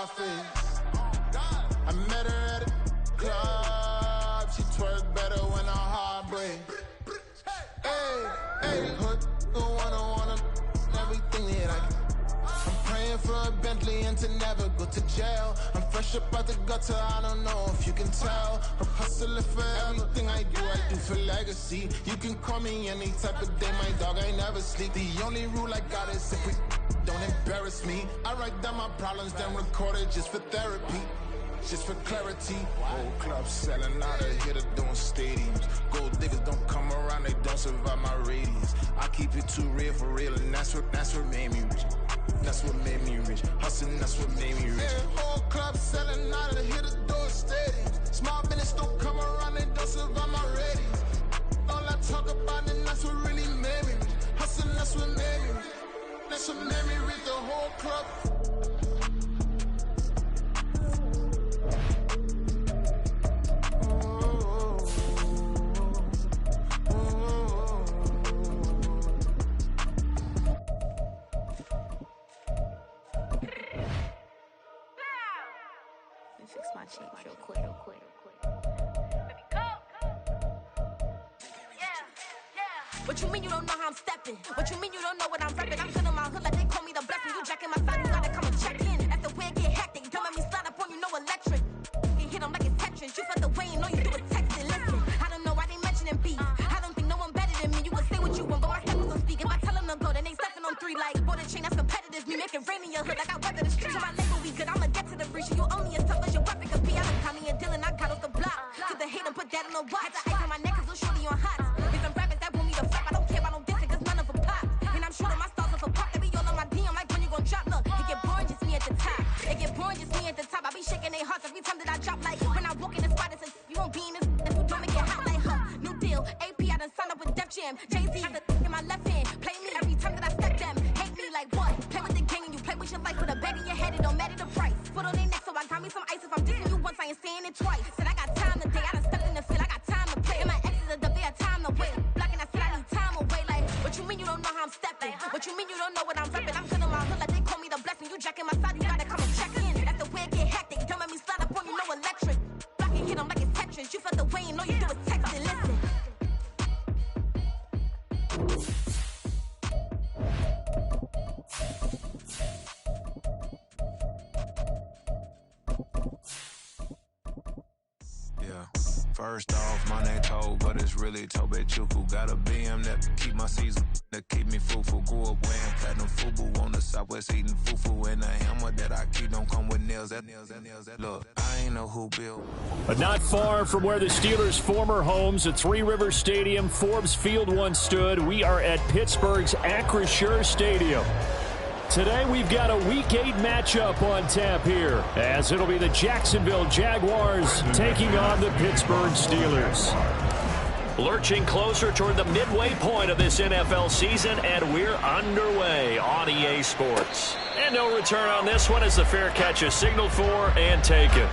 face. I met her at a club. She twerk better when her heart breaks. Hey, hood, wanna everything that I can. I'm praying for a Bentley and to never go to jail. I'm fresh up out the gutter, I don't know if you can tell. I'm hustling for everything I do for legacy. You can call me any type of day, my dog, I never sleep. The only rule I got is if we don't embarrass me. I write down my problems, then record it just for therapy. Just for clarity, whole club selling out of here to doing stadiums. Gold diggers don't come around, they don't survive my radius. I keep it too real for real, and that's what made me rich. That's what made me rich. Hustling, that's what made me rich. Yeah, whole club selling out of here to doing stadiums. Small business don't come around, they don't survive my radius. All I talk about, and that's what really made me rich. Hustling, that's what made me rich. That's what made me rich. The whole club. Fix my cheek real quick. What you mean you don't know how I'm stepping? What you mean you don't know what I'm repping? I'm good in my hood like they call me the blessing. You jacking my side, you gotta come and check in. After where get hectic, don't let me slide up on you, no electric. You hit them like it's Tetris. You felt the way and all you do is text it. Listen, I don't know why they mentioning beef. I don't think no one better than me. You can say what you want, but my step was on speak. If I tell them to go, then they stepping on 3 like border chain. That's competitive. Me making rain in your hood like I weather the street. So my label we good. I'ma get to the breach. You only as tough as your weapon could be. I done Tommy and Dylan, I got off the block. To the hate and put that on the watch. Had the ice on my neck 'cause little shorty on hot. If I'm rappers that want me to flap, I don't care about no dissing 'cause none of them pop. And I'm shooting my stars off a pop. They be all on my DM like when you gon' drop. Look, it get boring just me at the top. It get boring just me at the top. I be shaking their hearts every time that I drop. Like when I walk in the spot, it says you won't be in this. If you don't make it hot like new deal. AP, I done signed up with Def Jam. Jay-Z has the in my left hand. Play me every time that I step them. Hate me like what? Play with the gang and you play with your life. Put a bag in your head, it don't matter the price. Put on their neck, so I got me some ice. If I'm dissing you once, I ain't saying it twice. Said I got time today, I done stepped in the field, I got time to play. And my exes are up, they had time to wait. Blocking, I said I need time away. Like, what you mean you don't know how I'm stepping? What you mean you don't know what I'm repping? I'm good in my hood like they call me the blessing. You jacking my side, you gotta come and check in. That's the way it get hectic. Don't let me slide up on you, no electric. Blocking, hit them like it's Tetris. You felt the way and all you do is text it. Listen. First off, my name Toad, but it's really Tobe Chuku. Got a BM that keep my season, that keep me fruitful. Grew up wearing platinum FUBU on the southwest eating fufu. And the hammer that I keep don't come with nails. Look, I ain't know who built. But not far from where the Steelers' former homes at Three Rivers Stadium, Forbes Field once stood, we are at Pittsburgh's Acrisure Stadium. Today we've got a Week 8 matchup on tap here, as it'll be the Jacksonville Jaguars taking on the Pittsburgh Steelers. Lurching closer toward the midway point of this NFL season, and we're underway on EA Sports. And no return on this one as the fair catch is signaled for and taken.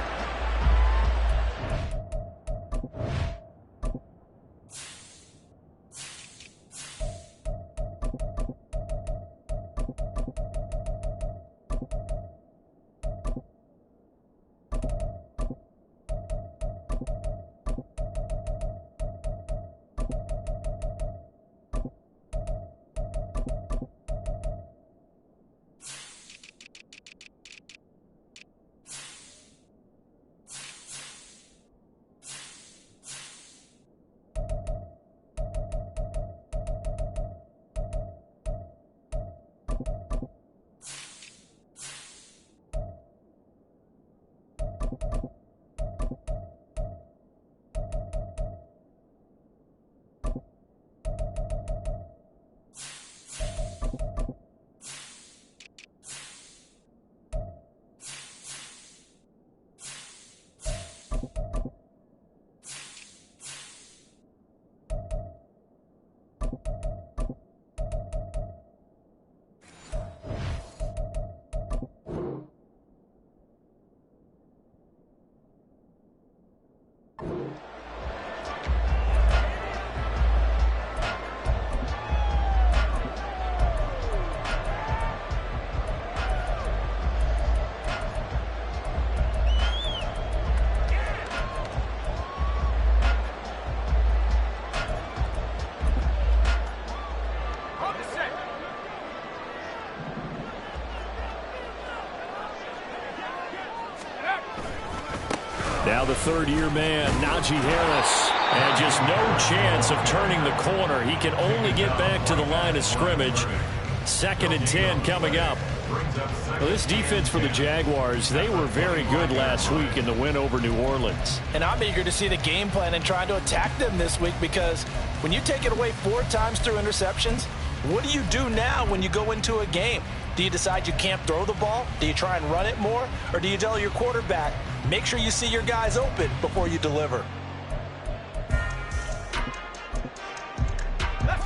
Now the third-year man, Najee Harris. And just no chance of turning the corner. He can only get back to the line of scrimmage. 2nd and 10 coming up. Well, this defense for the Jaguars, they were very good last week in the win over New Orleans. And I'm eager to see the game plan and trying to attack them this week, because when you take it away 4 times through interceptions, what do you do now when you go into a game? Do you decide you can't throw the ball? Do you try and run it more? Or do you tell your quarterback, make sure you see your guys open before you deliver?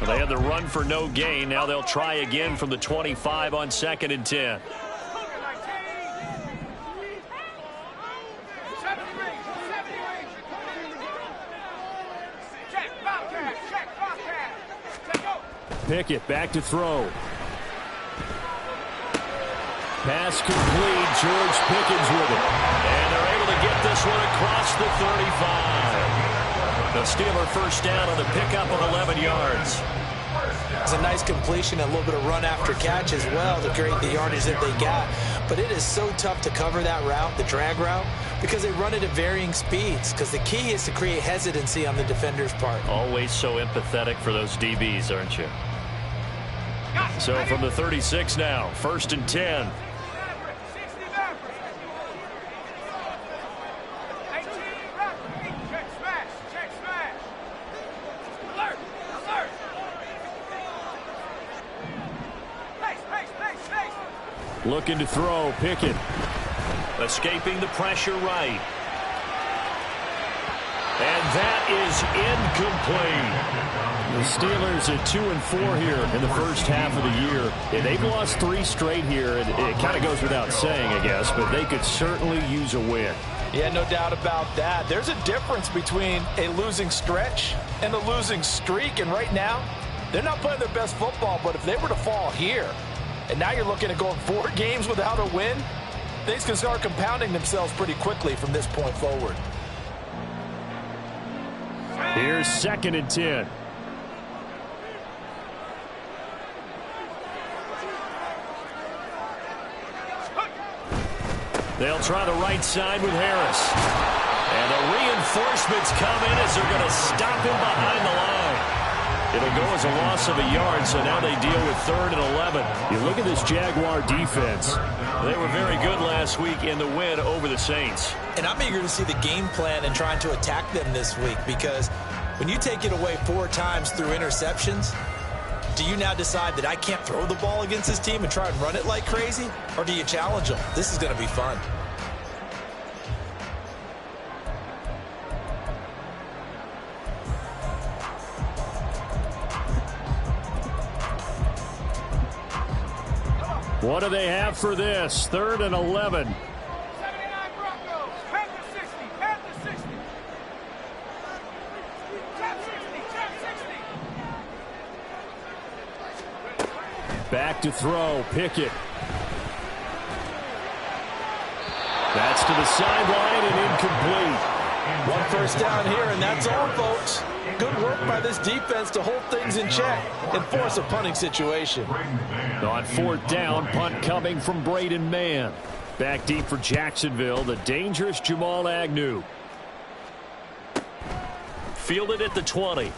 Well, they had the run for no gain. Now they'll try again from the 25 on 2nd and 10. Pickett back to throw. Pass complete. George Pickens with it. And they're able to get this one across the 35. The Steeler first down on the pickup of 11 yards. It's a nice completion, a little bit of run after catch as well to create the yardage that they got. But it is so tough to cover that route, the drag route, because they run it at varying speeds. Because the key is to create hesitancy on the defender's part. Always so empathetic for those DBs, aren't you? So from the 36 now, 1st and 10. Looking to throw, Pickett. Escaping the pressure right. And that is incomplete. The Steelers at 2-4 here in the first half of the year. And they've lost 3 straight here. It kind of goes without saying, I guess, but they could certainly use a win. Yeah, no doubt about that. There's a difference between a losing stretch and a losing streak. And right now, they're not playing their best football, but if they were to fall here, and now you're looking at going 4 games without a win, things can start compounding themselves pretty quickly from this point forward. Here's 2nd and 10. They'll try the right side with Harris. And the reinforcements come in as they're going to stop him behind the line. It'll go as a loss of a yard, so now they deal with 3rd and 11. You look at this Jaguar defense. They were very good last week in the win over the Saints. And I'm eager to see the game plan and trying to attack them this week, because when you take it away 4 times through interceptions, do you now decide that I can't throw the ball against this team and try and run it like crazy? Or do you challenge them? This is going to be fun. What do they have for this? 3rd and 11. 79 Broncos. Panther 60. Panther 60. Trap 60. Trap 60. Back to throw. Pickett. That's to the sideline and incomplete. 1 first down here, and that's all, folks. Good work by this defense to hold things in check and force a punting situation. On 4th down, punt coming from Braden Mann. Back deep for Jacksonville, the dangerous Jamal Agnew. Fielded at the 20.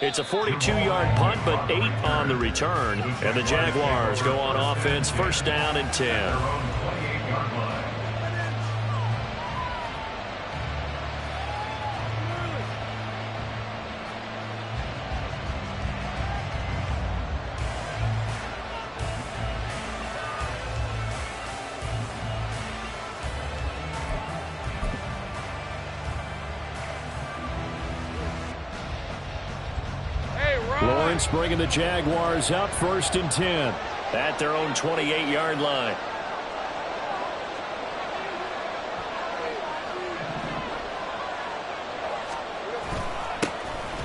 It's a 42-yard punt, but 8 on the return. And the Jaguars go on offense, 1st down and 10. Lawrence bringing the Jaguars up, 1st and 10 at their own 28-yard line.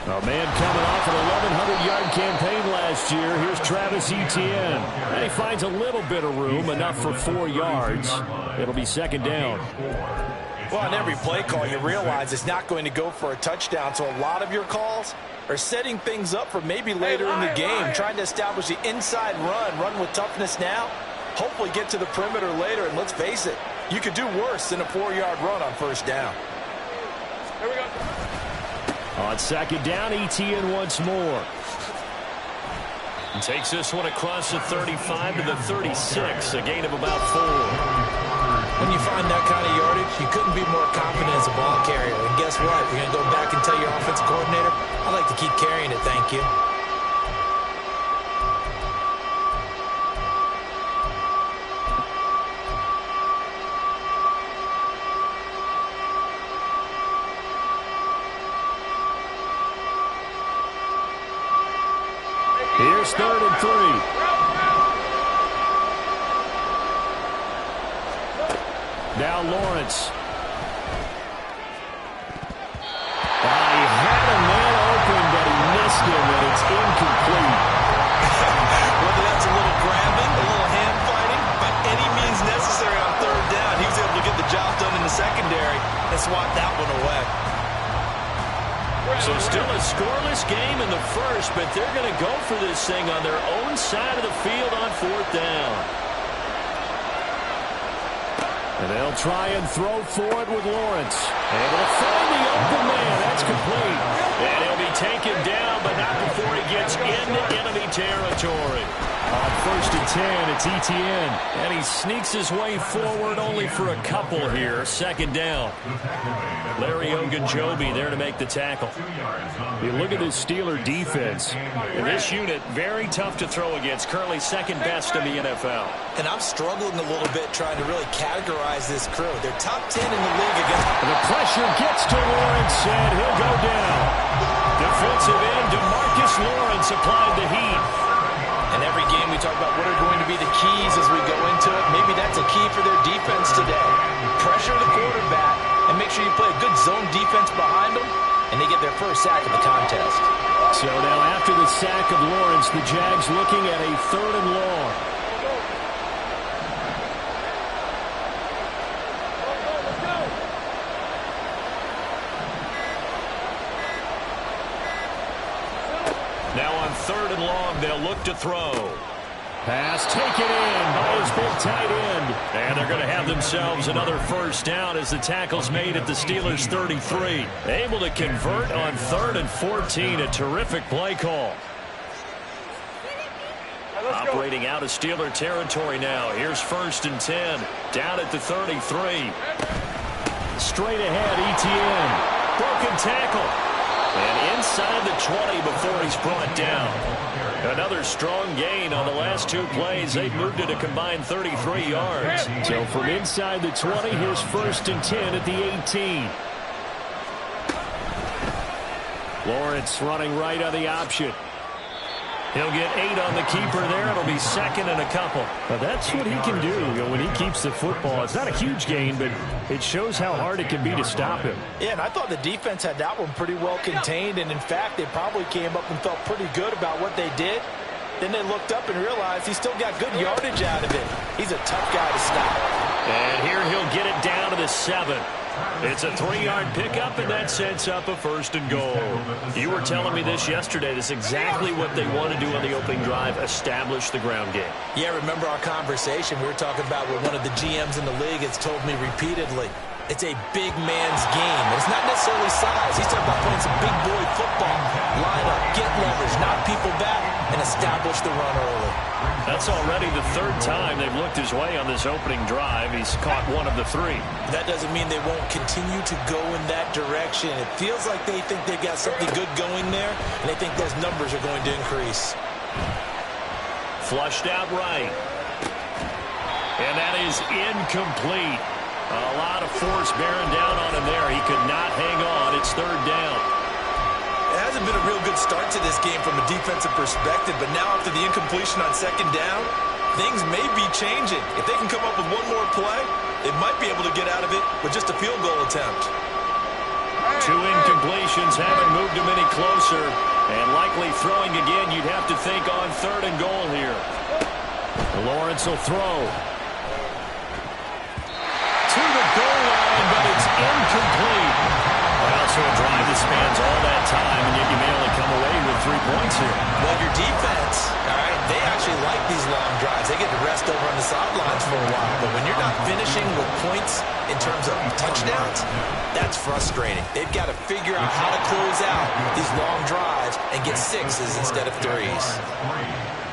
A man coming off an 1,100-yard campaign last year. Here's Travis Etienne. And he finds a little bit of room, enough for 4 yards. It'll be 2nd down. Well, on every play call, you realize it's not going to go for a touchdown, so a lot of your calls are setting things up for maybe later in the game, trying to establish the inside run with toughness now, hopefully get to the perimeter later, and let's face it, you could do worse than a 4-yard run on first down. Here we go. On second down, ETN once more. And takes this one across the 35 to the 36, a gain of about 4. When you find that kind of yardage, you couldn't be more confident as a ball carrier. And guess what? You're going to go back and tell your offensive coordinator, I'd like to keep carrying it, thank you. Here's 3rd and 3. Now Lawrence. He had a man open, but he missed him, and it's incomplete. Whether that's a little grabbing, a little hand fighting, by any means necessary on 3rd down, he was able to get the job done in the secondary and swat that one away. So still a scoreless game in the first, but they're going to go for this thing on their own side of the field on 4th down. And they'll try and throw for it with Lawrence. Able to find the open man. That's complete. And he'll be taken down, but not before he gets into enemy territory. On 1st and 10, it's ETN. And he sneaks his way forward only for a couple here. 2nd down. Larry Ogunjobi there to make the tackle. You look at this Steeler defense. In this unit, very tough to throw against. Currently 2nd best in the NFL. And I'm struggling a little bit trying to really categorize this crew. They're top 10 in the league against... The pressure gets to Lawrence, and he'll go down. Defensive end DeMarcus Lawrence applied the heat. And every game we talk about what are going to be the keys as we go into it. Maybe that's a key for their defense today. Pressure the quarterback and make sure you play a good zone defense behind them, and they get their first sack of the contest. So now after the sack of Lawrence, the Jags looking at a 3rd and long. Now on 3rd and long, they'll look to throw. Pass taken in by his big tight end. And they're going to have themselves another first down as the tackle's made at the Steelers' 33. Able to convert on 3rd and 14. A terrific play call. Operating out of Steeler territory now. Here's 1st and 10. Down at the 33. Straight ahead, ETN. Broken tackle. And inside the 20 before he's brought down. Another strong gain on the last 2 plays. They've moved it a combined 33 yards. So from inside the 20, here's 1st and 10 at the 18. Lawrence running right on the option. He'll get 8 on the keeper there. It'll be 2nd and a couple. But that's what he can do, when he keeps the football. It's not a huge gain, but it shows how hard it can be to stop him. Yeah, and I thought the defense had that one pretty well contained. And, in fact, they probably came up and felt pretty good about what they did. Then they looked up and realized he still got good yardage out of it. He's a tough guy to stop. And here he'll get it down to the 7. It's a 3-yard pickup, and that sets up a 1st and goal. You were telling me this yesterday. This is exactly what they want to do on the opening drive, establish the ground game. Yeah, remember our conversation? We were talking about what one of the GMs in the league has told me repeatedly. It's a big man's game. It's not necessarily size. He's talking about playing some big boy football. Line up, get leverage, knock people back, and establish the run early. That's already the 3rd time they've looked his way on this opening drive. He's caught 1 of the 3. That doesn't mean they won't continue to go in that direction. It feels like they think they got something good going there, and they think those numbers are going to increase. Flushed out right. And that is incomplete. A lot of force bearing down on him there. He could not hang on. It's 3rd down. It hasn't been a real good start to this game from a defensive perspective, but now after the incompletion on 2nd down, things may be changing. If they can come up with 1 more play, they might be able to get out of it with just a field goal attempt. 2 incompletions haven't moved him any closer, and likely throwing again. You'd have to think on 3rd and goal here. Lawrence will throw. To the goal line, but it's incomplete. Well, so a drive that spans all that time, and yet you may only come away with 3 points here. Well, your defense, all right, they actually like these long drives. They get to rest over on the sidelines for a while, but when you're not finishing with points in terms of touchdowns, that's frustrating. They've got to figure out how to close out these long drives and get sixes instead of threes.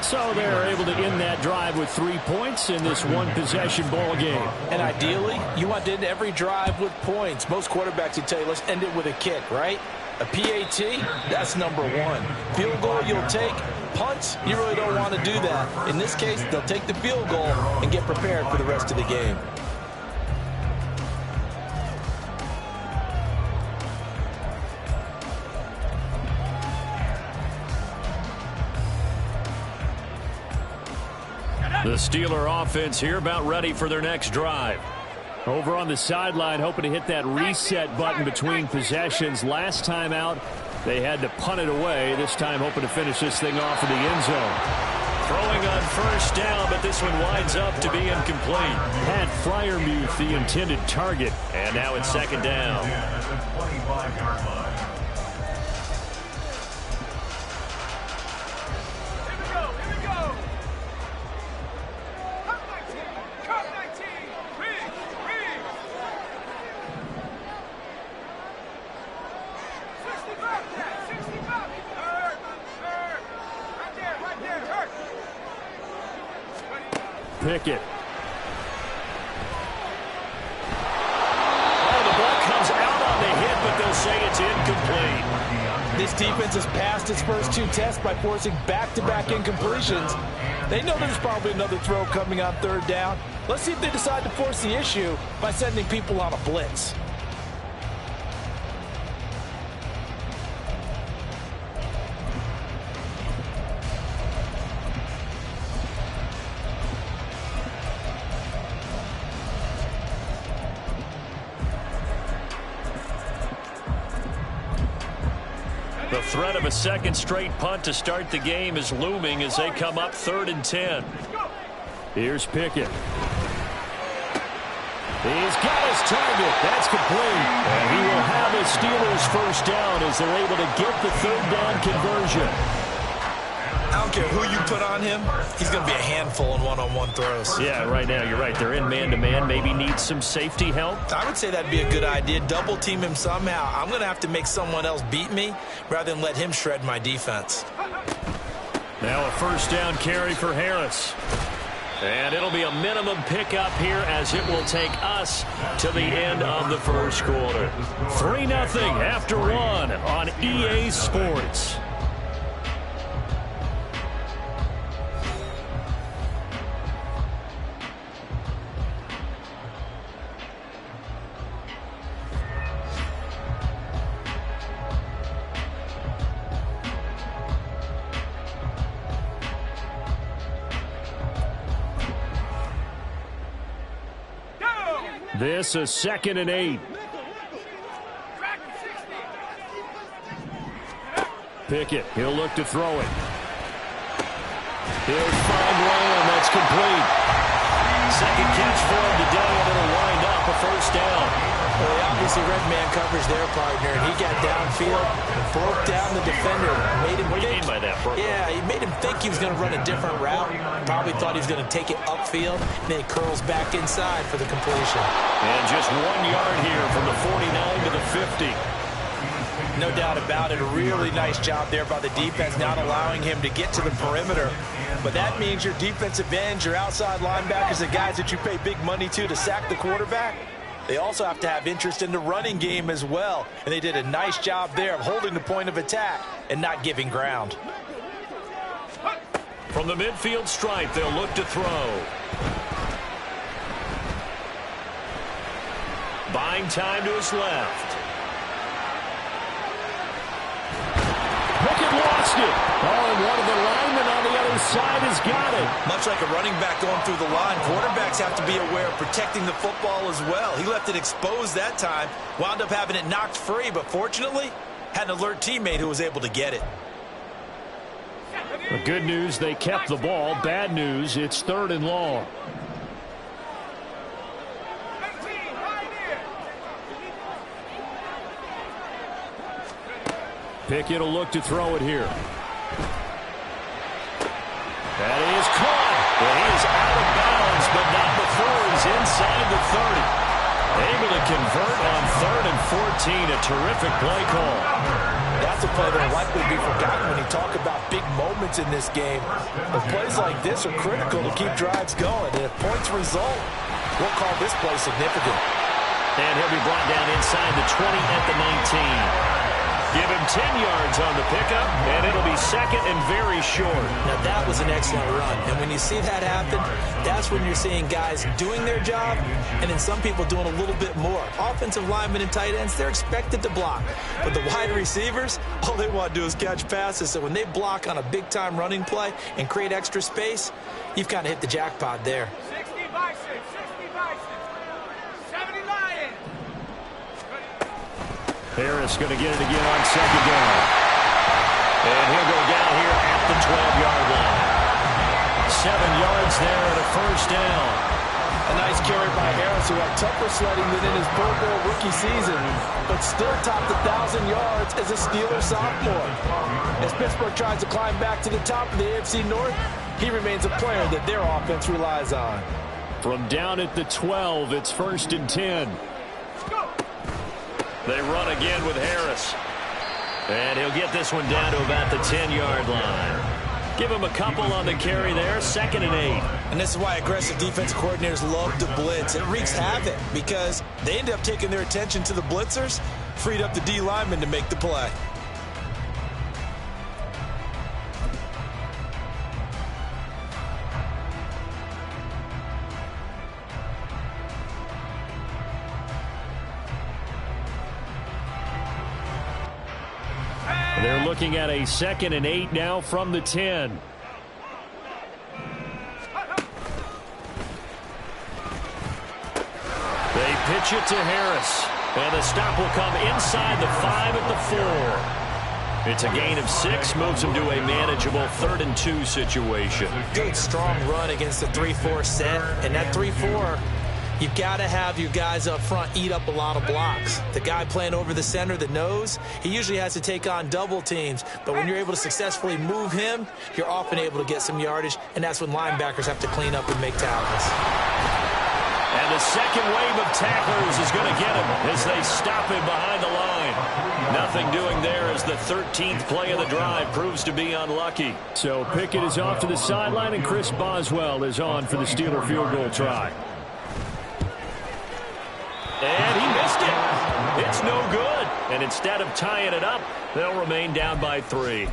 So they're able to end that drive with 3 points in this one-possession ball game. And ideally, you want to end every drive with points. Most quarterbacks would tell you, let's end it with a kick, right? A PAT, that's number one. Field goal you'll take. Punts, you really don't want to do that. In this case, they'll take the field goal and get prepared for the rest of the game. The Steeler offense here about ready for their next drive. Over on the sideline, hoping to hit that reset button between possessions. Last time out, they had to punt it away. This time, hoping to finish this thing off in the end zone. Throwing on first down, but this one winds up to be incomplete. Had Freiermuth the intended target, and now it's second down. Pickett. Oh, the ball comes out on the hit, but they'll say it's incomplete. This defense has passed its first 2 tests by forcing back-to-back incompletions. They know there's probably another throw coming on third down. Let's see if they decide to force the issue by sending people on a blitz. The threat of a second straight punt to start the game is looming as they come up 3rd and 10. Here's Pickett. He's got his target. That's complete. And he will have his Steelers first down as they're able to get the 3rd down conversion. I don't care who you put on him, he's going to be a handful in one-on-one throws. Yeah, right now, you're right. They're in man-to-man. Maybe need some safety help. I would say that'd be a good idea. Double team him somehow. I'm going to have to make someone else beat me rather than let him shred my defense. Now a first down carry for Harris. And it'll be a minimum pickup here as it will take us to the end of the first quarter. 3-0 after 1 on EA Sports. This is 2nd and 8. Pickett, he'll look to throw it. He'll find Lamb. That's complete. Second catch for him today, and it'll wind up a first down. Well, they obviously read man coverage their partner, and he got downfield, broke down the defender. Made him what do you mean by that, bro? Yeah, he made him think he was going to run a different route. Probably thought he was going to take it upfield. Then he curls back inside for the completion. And just 1 yard here from the 49 to the 50. No doubt about it. A really nice job there by the defense, not allowing him to get to the perimeter. But that means your defensive ends, your outside linebackers, the guys that you pay big money to sack the quarterback, they also have to have interest in the running game as well. And they did a nice job there of holding the point of attack and not giving ground. From the midfield stripe, they'll look to throw. Buying time to his left. Pickett lost it. Oh, and one of the linemen on the other side has got it. Much like a running back going through the line, quarterbacks have to be aware of protecting the football as well. He left it exposed that time, wound up having it knocked free, but fortunately, had an alert teammate who was able to get it. The good news, they kept the ball. Bad news, it's 3rd and long. Pickett will look to throw it here. That is caught. But he is out of bounds inside the 30. Able to convert on 3rd and 14. A terrific play call. That's a play that will likely be forgotten when you talk about big moments in this game. But plays like this are critical to keep drives going. And if points result, we'll call this play significant. And he'll be brought down inside the 20 at the 19. Give him 10 yards on the pickup, and it'll be 2nd and very short. Now, that was an excellent run. And when you see that happen, that's when you're seeing guys doing their job and then some people doing a little bit more. Offensive linemen and tight ends, they're expected to block. But the wide receivers, all they want to do is catch passes. So when they block on a big-time running play and create extra space, you've kind of hit the jackpot there. 60 Bison, 60 Bison, 70 Lions. Harris going to get it again on 2nd down. And he'll go down here at the 12-yard line. 7 yards there and a 1st down. A nice carry by Harris, who had tougher sledding than in his Pro Bowl rookie season, but still topped 1,000 yards as a Steeler sophomore. As Pittsburgh tries to climb back to the top of the AFC North, he remains a player that their offense relies on. From down at the 12, it's 1st and 10. They run again with Harris. And he'll get this one down to about the 10-yard line. Give him a couple on the carry there, 2nd and 8. And this is why aggressive defensive coordinators love to blitz. It wreaks havoc because they end up taking their attention to the blitzers, freed up the D lineman to make the play. They're looking at a 2nd and 8 now from the 10. They pitch it to Harris. And the stop will come inside the 5 at the 4. It's a gain of 6, moves him to a manageable 3rd and 2 situation. Good, strong run against the 3-4 set. And that 3-4, you've got to have your guys up front eat up a lot of blocks. The guy playing over the center, the nose, he usually has to take on double teams. But when you're able to successfully move him, you're often able to get some yardage, and that's when linebackers have to clean up and make tackles. And the second wave of tacklers is going to get him as they stop him behind the line. Nothing doing there as the 13th play of the drive proves to be unlucky. So Pickett is off to the sideline, and Chris Boswell is on for the Steeler field goal try. And he missed it. It's no good. And instead of tying it up, they'll remain down by 3.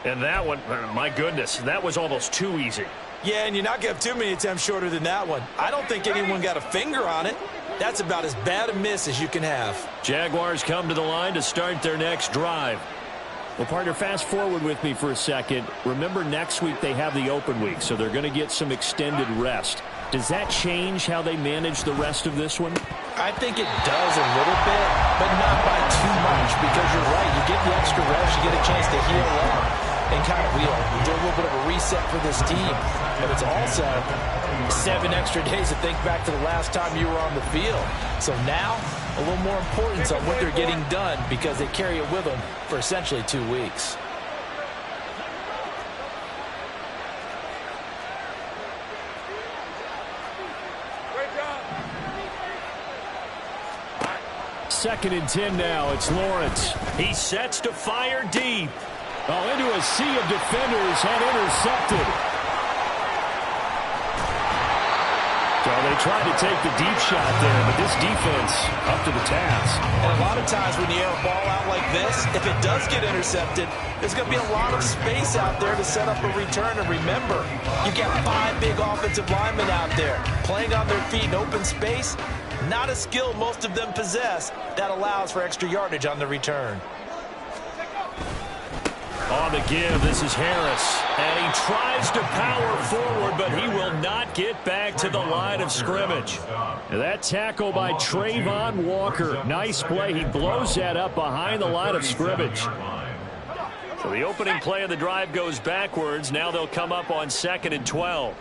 And that one, my goodness, that was almost too easy. Yeah, and you're not going to have too many attempts shorter than that one. I don't think anyone got a finger on it. That's about as bad a miss as you can have. Jaguars come to the line to start their next drive. Well, partner, fast forward with me for a second. Remember, next week they have the open week, so they're going to get some extended rest. Does that change how they manage the rest of this one? I think it does a little bit, but not by too much, because you're right. You get the extra rest, you get a chance to heal up and kind of do a little bit of a reset for this team. But it's also 7 extra days to think back to the last time you were on the field. So now, a little more importance on what they're getting done because they carry it with them for essentially 2 weeks. Second and 10 now. It's Lawrence. He sets to fire deep. Oh, into a sea of defenders and intercepted. So they tried to take the deep shot there, but this defense up to the task. And a lot of times when you air a ball out like this, if it does get intercepted, there's going to be a lot of space out there to set up a return. And remember, you've got 5 big offensive linemen out there playing on their feet in open space. Not a skill most of them possess that allows for extra yardage on the return. On the give, this is Harris. And he tries to power forward, but he will not get back to the line of scrimmage. That tackle by Trayvon Walker. Nice play. He blows that up behind the line of scrimmage. So the opening play of the drive goes backwards. Now they'll come up on 2nd and 12.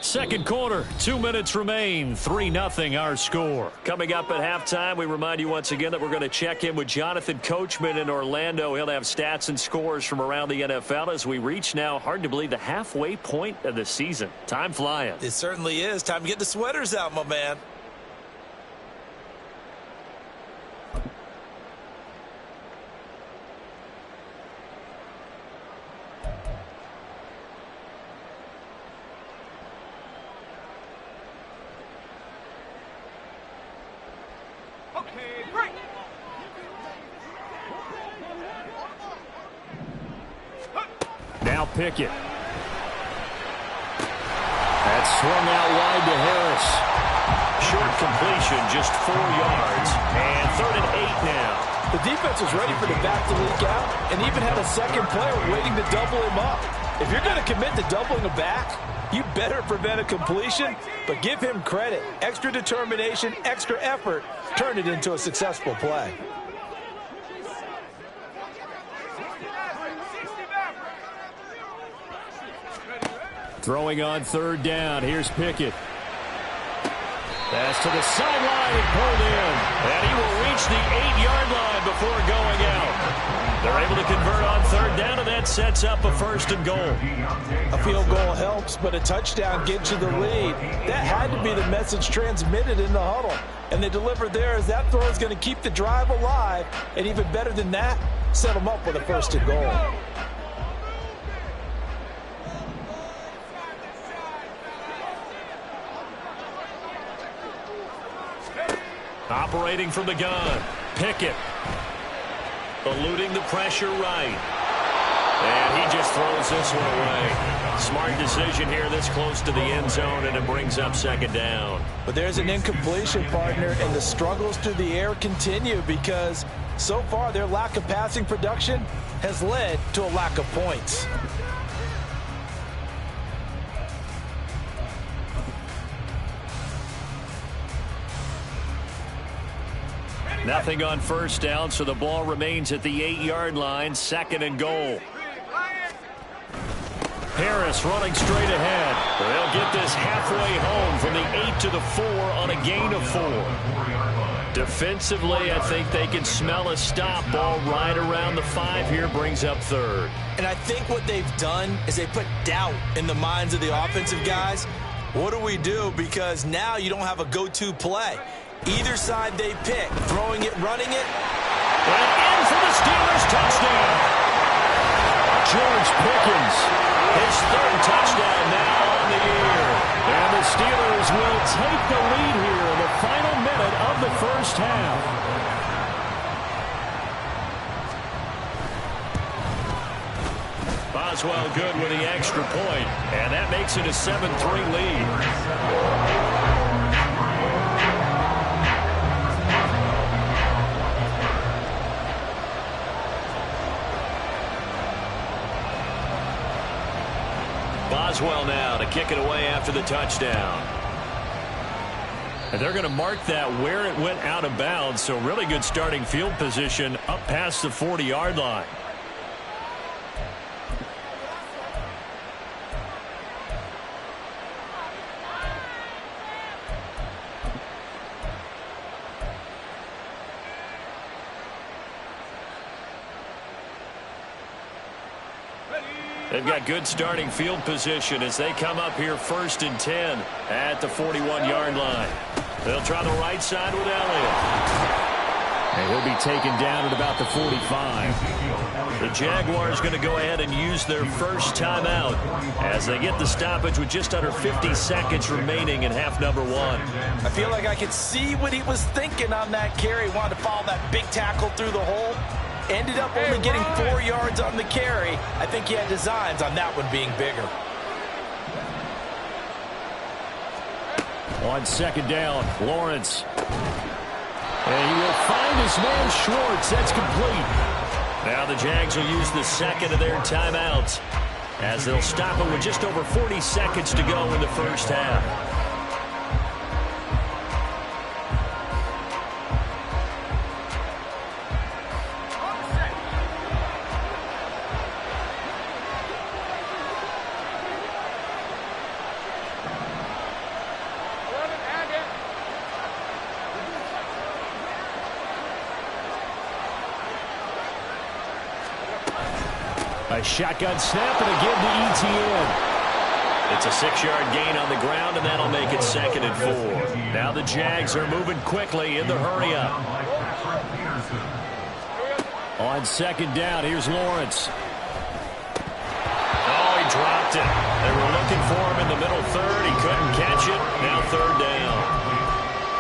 Second quarter, 2 minutes remain, 3-0 our score. Coming up at halftime, we remind you once again that we're going to check in with Jonathan Coachman in Orlando. He'll have stats and scores from around the NFL as we reach now, hard to believe, the halfway point of the season. Time flying. It certainly is. Time to get the sweaters out, my man. Now Pickett. That's swung out wide to Harris. Short completion, just 4 yards. And 3rd and 8 now. The defense was ready for the back to leak out and even had a second player waiting to double him up. If you're going to commit to doubling a back, you better prevent a completion, but give him credit. Extra determination, extra effort, turned it into a successful play. Throwing on 3rd down. Here's Pickett. Pass to the sideline and pulled in. And he will reach the 8-yard line before going out. They're able to convert on 3rd down, and that sets up a 1st and goal. A field goal helps, but a touchdown gets you the lead. That had to be the message transmitted in the huddle. And they delivered there as that throw is going to keep the drive alive. And even better than that, set them up with a 1st and goal. Operating from the gun, Pickett. Eluding the pressure right. And he just throws this one away. Smart decision here this close to the end zone, and it brings up 2nd down. But there's an incompletion, partner, and the struggles through the air continue because so far their lack of passing production has led to a lack of points. Nothing on 1st down, so the ball remains at the 8-yard line, 2nd and goal. Harris running straight ahead. They'll get this halfway home from the 8 to the 4 on a gain of 4. Defensively, I think they can smell a stop. Ball right around the 5 here, brings up 3rd. And I think what they've done is they put doubt in the minds of the offensive guys. What do we do? Because now you don't have a go-to play. Either side they pick, throwing it, running it. And in for the Steelers touchdown. George Pickens, his 3rd touchdown now on the year. And the Steelers will take the lead here in the final minute of the 1st half. Boswell good with the extra point, and that makes it a 7-3 lead. Boswell now to kick it away after the touchdown. And they're going to mark that where it went out of bounds, so really good starting field position up past the 40-yard line. They've got good starting field position as they come up here 1st and 10 at the 41-yard line. They'll try the right side with Elliott. And he'll be taken down at about the 45. The Jaguars going to go ahead and use their first timeout as they get the stoppage with just under 50 seconds remaining in half number 1. I feel like I could see what he was thinking on that carry. Wanted to follow that big tackle through the hole. Ended up only getting 4 yards on the carry. I think he had designs on that one being bigger. On 2nd down, Lawrence. And he will find his man Schwartz. That's complete. Now the Jags will use the 2nd of their timeouts as they'll stop it with just over 40 seconds to go in the 1st half. A shotgun snap and a give to ETN. It's a 6-yard gain on the ground, and that'll make it 2nd and 4. Now the Jags are moving quickly in the hurry-up. On 2nd down, here's Lawrence. Oh, he dropped it. They were looking for him in the middle third. He couldn't catch it. Now 3rd down.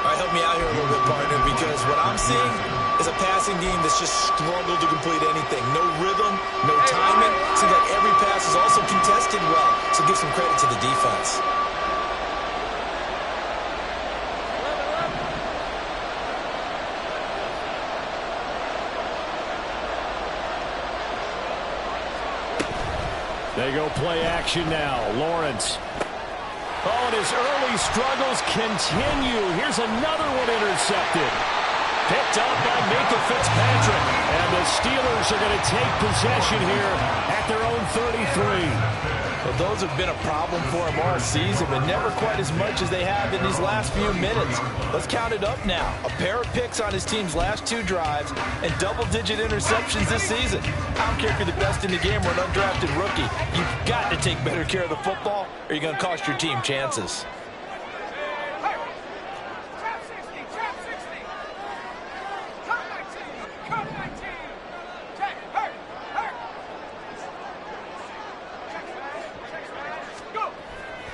All right, help me out here a little bit, partner, because what I'm seeing is a passing game that's just struggled to complete anything. No rhythm, no timing. Seems like every pass is also contested well, so give some credit to the defense. They go play action now. Lawrence. Oh, and his early struggles continue. Here's another one intercepted. Picked up by Minka Fitzpatrick. And the Steelers are going to take possession here at their own 33. Well, those have been a problem for him all season, but never quite as much as they have in these last few minutes. Let's count it up now. A pair of picks on his team's last 2 drives and double-digit interceptions this season. I don't care if you're the best in the game or an undrafted rookie. You've got to take better care of the football or you're going to cost your team chances.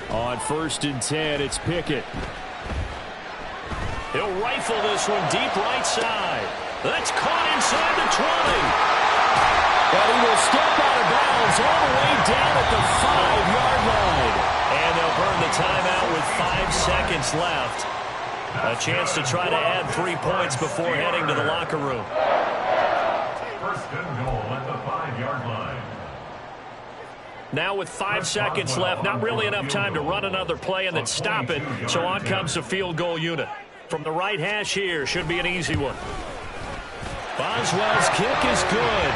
On 1st and 10, it's Pickett. He'll rifle this one deep right side. That's caught inside the 20. But he will step out of bounds all the way down at the 5-yard line. And they'll burn the timeout with 5 seconds left. A chance to try to add 3 points before heading to the locker room. First and goal at the 5-yard line. Now with 5 seconds left, not really enough time to run another play and then stop it. So on comes the field goal unit. From the right hash here, should be an easy one. Boswell's kick is good.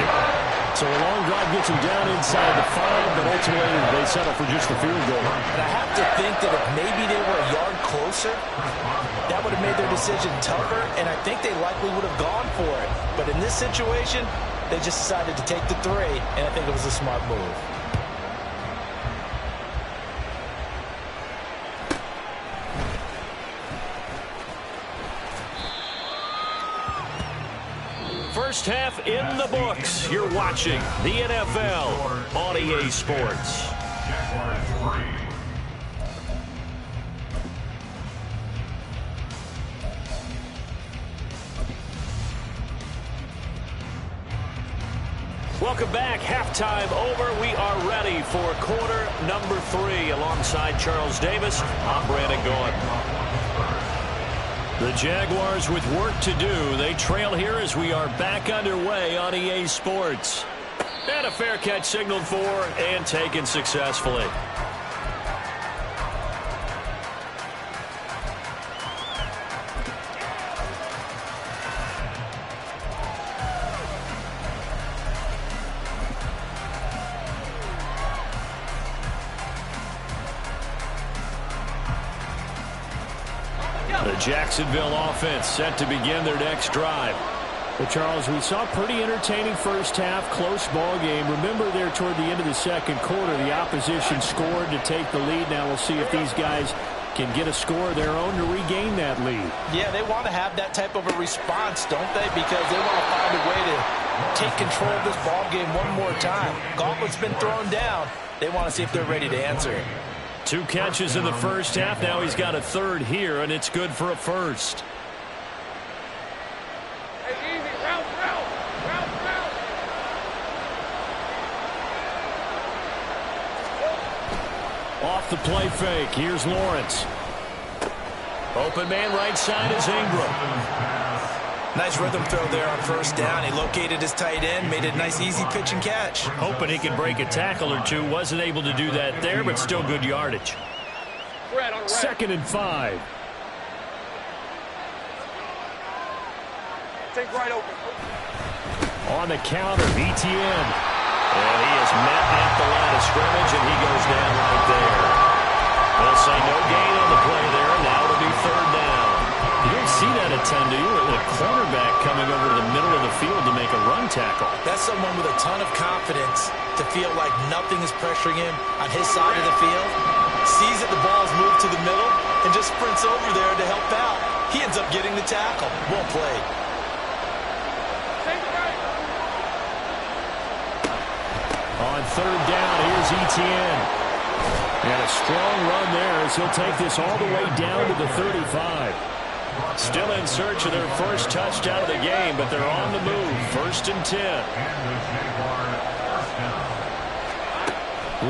So a long drive gets him down inside the 5, but ultimately they settle for just the field goal. And I have to think that if maybe they were a yard closer, that would have made their decision tougher, and I think they likely would have gone for it. But in this situation, they just decided to take the 3, and I think it was a smart move. First half in the books. You're watching the NFL on EA Sports. Welcome back. Halftime over. We are ready for quarter number 3. Alongside Charles Davis, I'm Brandon Gaudin. The Jaguars with work to do. They trail here as we are back underway on EA Sports. And a fair catch signaled for and taken successfully. The Jacksonville offense set to begin their next drive. Well, Charles, we saw a pretty entertaining first half, close ball game. Remember there toward the end of the second quarter, the opposition scored to take the lead. Now we'll see if these guys can get a score of their own to regain that lead. Yeah, they want to have that type of a response, don't they? Because they want to find a way to take control of this ball game one more time. Gauntlet's been thrown down. They want to see if they're ready to answer it. 2 catches in the first half. Now he's got a 3rd here, and it's good for a 1st. Off the play fake. Here's Lawrence. Open man right side is Ingram. Nice rhythm throw there on 1st down. He located his tight end, made a nice easy pitch and catch. Hoping he could break a tackle or 2. Wasn't able to do that there, but still good yardage. 2nd and 5. Take right open. On the counter, ETN. And he is met at the line of scrimmage, and he goes down right there. They'll say no gain on the play there. Now it'll be 3rd down. You don't see that a ton, do you? The cornerback coming over to the middle of the field to make a run tackle. That's someone with a ton of confidence to feel like nothing is pressuring him on his side of the field. Sees that the ball's moved to the middle and just sprints over there to help out. He ends up getting the tackle. Well played. On third down, here's Etienne. And a strong run there as he'll take this all the way down to the 35. Still in search of their first touchdown of the game, but they're on the move. 1st and 10.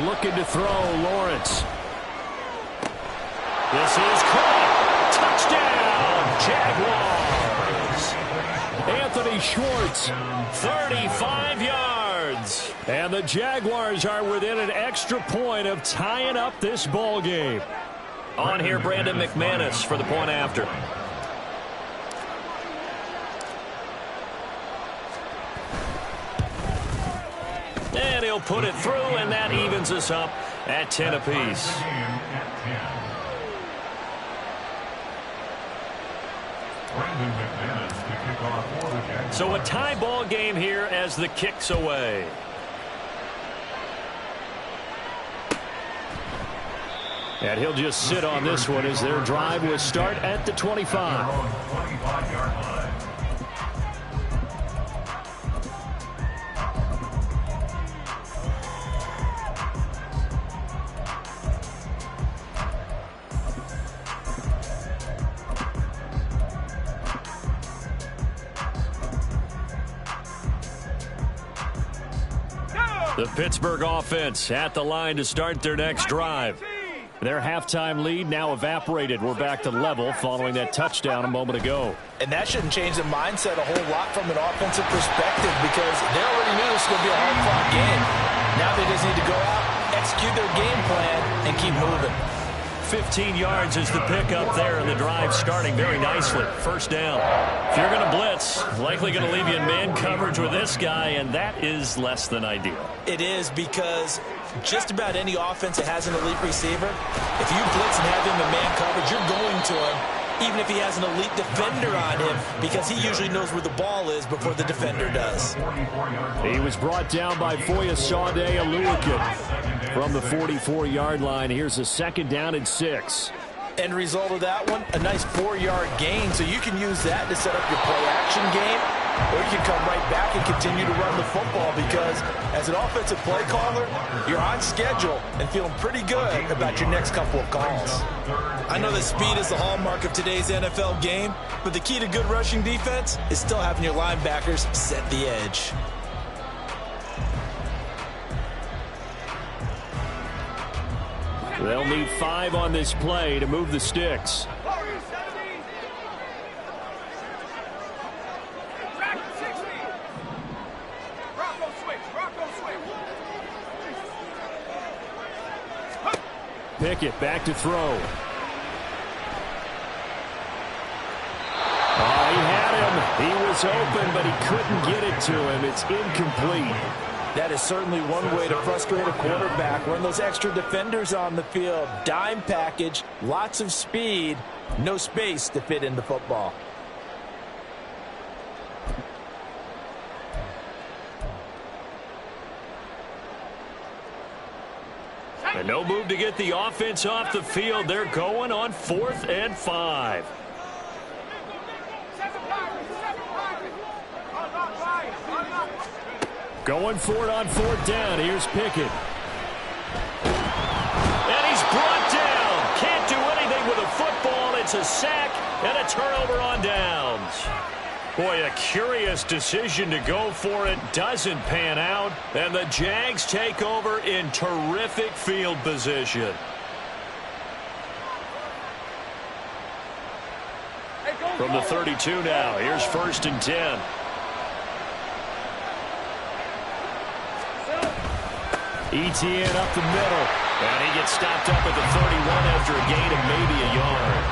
Looking to throw, Lawrence. This is caught. Touchdown, Jaguars. Anthony Schwartz. 35 yards. And the Jaguars are within an extra point of tying up this ball game. On here, Brandon McManus for the point after. And he'll put it through, and that evens us up at 10 apiece. So a tie ball game here as the kick's away. And he'll just sit on this one as their drive will start at the 25. The Pittsburgh offense at the line to start their next drive. Their halftime lead now evaporated. We're back to level following that touchdown a moment ago. And that shouldn't change the mindset a whole lot from an offensive perspective because they already knew this was going to be a hard-fought game. Now they just need to go out, execute their game plan, and keep moving. 15 yards is the pickup there, and the drive starting very nicely. 1st down. If you're going to blitz, likely going to leave you in man coverage with this guy, and that is less than ideal. It is because just about any offense that has an elite receiver, if you blitz and have him in man coverage, you're going to him, even if he has an elite defender on him, because he usually knows where the ball is before the defender does. He was brought down by Foyesade Aluakin from the 44-yard line. Here's a 2nd down and 6. End result of that one, a nice 4-yard gain, so you can use that to set up your play-action game, or you can come right back and continue to run the football because as an offensive play caller, you're on schedule and feeling pretty good about your next couple of calls. I know that speed is the hallmark of today's NFL game, but the key to good rushing defense is still having your linebackers set the edge. They'll need 5 on this play to move the sticks. Pickett back to throw. Oh, he had him. He was open, but he couldn't get it to him. It's incomplete. That is certainly one way to frustrate a quarterback. Run those extra defenders on the field. Dime package, lots of speed, no space to fit in the football. And no move to get the offense off the field. They're going on 4th and 5. Going for it on 4th down. Here's Pickett. And he's brought down. Can't do anything with a football. It's a sack and a turnover on downs. Boy, a curious decision to go for it. Doesn't pan out. And the Jags take over in terrific field position. From the 32 now, here's 1st and 10. Etienne up the middle. And he gets stopped up at the 31 after a gain of maybe a yard.